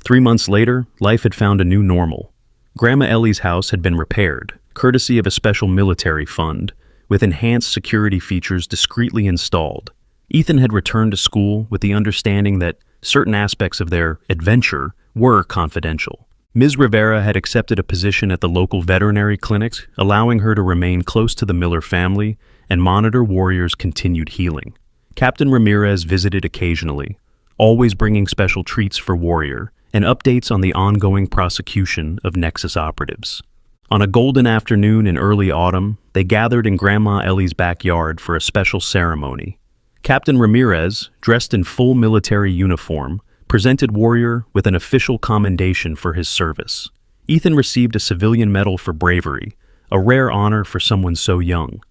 3 months later, life had found a new normal. Grandma Ellie's house had been repaired, courtesy of a special military fund, with enhanced security features discreetly installed. Ethan had returned to school with the understanding that certain aspects of their adventure were confidential. Ms. Rivera had accepted a position at the local veterinary clinic, allowing her to remain close to the Miller family and monitor Warrior's continued healing. Captain Ramirez visited occasionally, always bringing special treats for Warrior and updates on the ongoing prosecution of Nexus operatives. On a golden afternoon in early autumn, they gathered in Grandma Ellie's backyard for a special ceremony. Captain Ramirez, dressed in full military uniform, presented Warrior with an official commendation for his service. Ethan received a civilian medal for bravery, a rare honor for someone so young.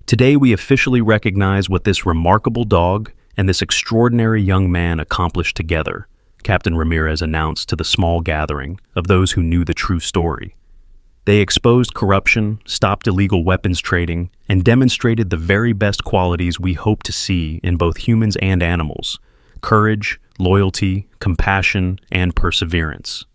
"Today we officially recognize what this remarkable dog and this extraordinary young man accomplished together," Captain Ramirez announced to the small gathering of those who knew the true story. They exposed corruption, stopped illegal weapons trading, and demonstrated the very best qualities we hope to see in both humans and animals: courage, loyalty, compassion, and perseverance.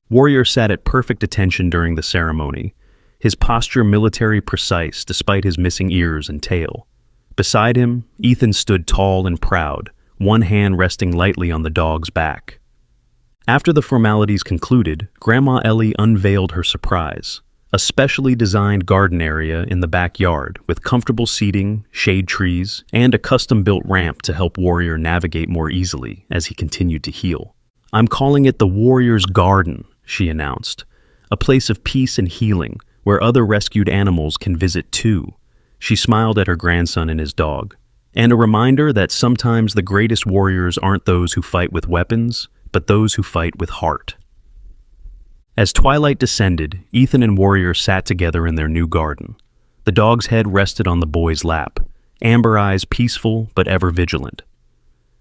Warrior sat at perfect attention during the ceremony, his posture military precise despite his missing ears and tail. Beside him, Ethan stood tall and proud, one hand resting lightly on the dog's back. After the formalities concluded, Grandma Ellie unveiled her surprise: a specially designed garden area in the backyard with comfortable seating, shade trees, and a custom-built ramp to help Warrior navigate more easily as he continued to heal. "I'm calling it the Warrior's Garden," she announced, "a place of peace and healing where other rescued animals can visit too." She smiled at her grandson and his dog, and a reminder that sometimes the greatest warriors aren't those who fight with weapons, but those who fight with heart. As twilight descended, Ethan and Warrior sat together in their new garden. The dog's head rested on the boy's lap, amber eyes peaceful but ever vigilant.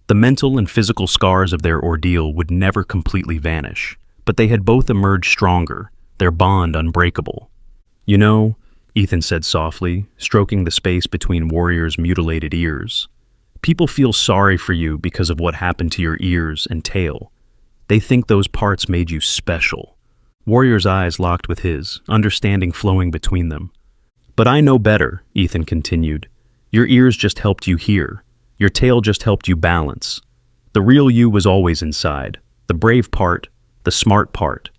The mental and physical scars of their ordeal would never completely vanish, but they had both emerged stronger, their bond unbreakable. "You know," Ethan said softly, stroking the space between Warrior's mutilated ears, "people feel sorry for you because of what happened to your ears and tail. They think those parts made you special." Warrior's eyes locked with his, understanding flowing between them. "But I know better," Ethan continued. "Your ears just helped you hear. Your tail just helped you balance. The real you was always inside. The brave part, the smart part,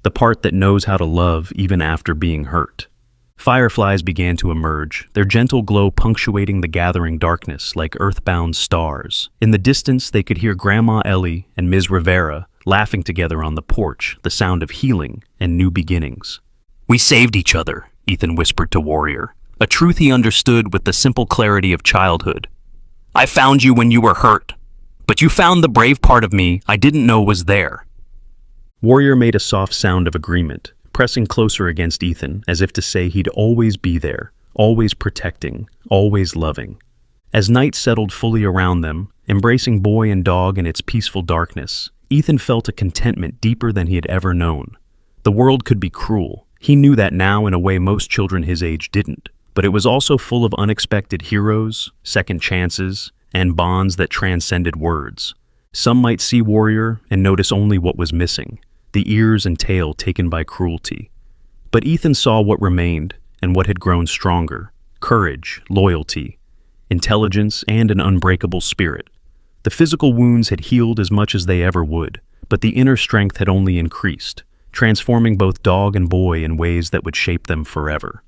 the part that knows how to love even after being hurt." Fireflies began to emerge, their gentle glow punctuating the gathering darkness like earthbound stars. In the distance, they could hear Grandma Ellie and Ms. Rivera laughing together on the porch, the sound of healing and new beginnings. "We saved each other," Ethan whispered to Warrior, a truth he understood with the simple clarity of childhood. "I found you when you were hurt, but you found the brave part of me I didn't know was there." Warrior made a soft sound of agreement, pressing closer against Ethan as if to say he'd always be there, always protecting, always loving. As night settled fully around them, embracing boy and dog in its peaceful darkness, Ethan felt a contentment deeper than he had ever known. The world could be cruel. He knew that now in a way most children his age didn't, but it was also full of unexpected heroes, second chances, and bonds that transcended words. Some might see Warrior and notice only what was missing: the ears and tail taken by cruelty. But Ethan saw what remained and what had grown stronger: courage, loyalty, intelligence, and an unbreakable spirit. The physical wounds had healed as much as they ever would, but the inner strength had only increased, transforming both dog and boy in ways that would shape them forever.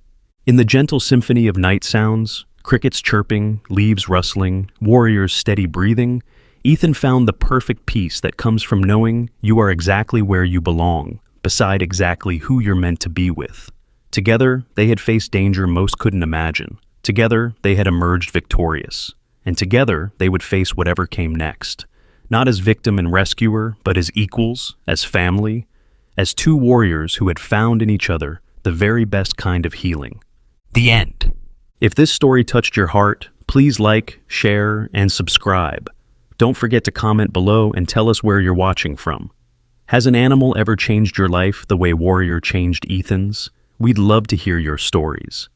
In the gentle symphony of night sounds, crickets chirping, leaves rustling, Warrior's steady breathing, Ethan found the perfect peace that comes from knowing you are exactly where you belong, beside exactly who you're meant to be with. Together, they had faced danger most couldn't imagine. Together, they had emerged victorious. And together, they would face whatever came next. Not as victim and rescuer, but as equals, as family, as two warriors who had found in each other the very best kind of healing. The end. If this story touched your heart, please like, share, and subscribe. Don't forget to comment below and tell us where you're watching from. Has an animal ever changed your life the way Warrior changed Ethan's? We'd love to hear your stories.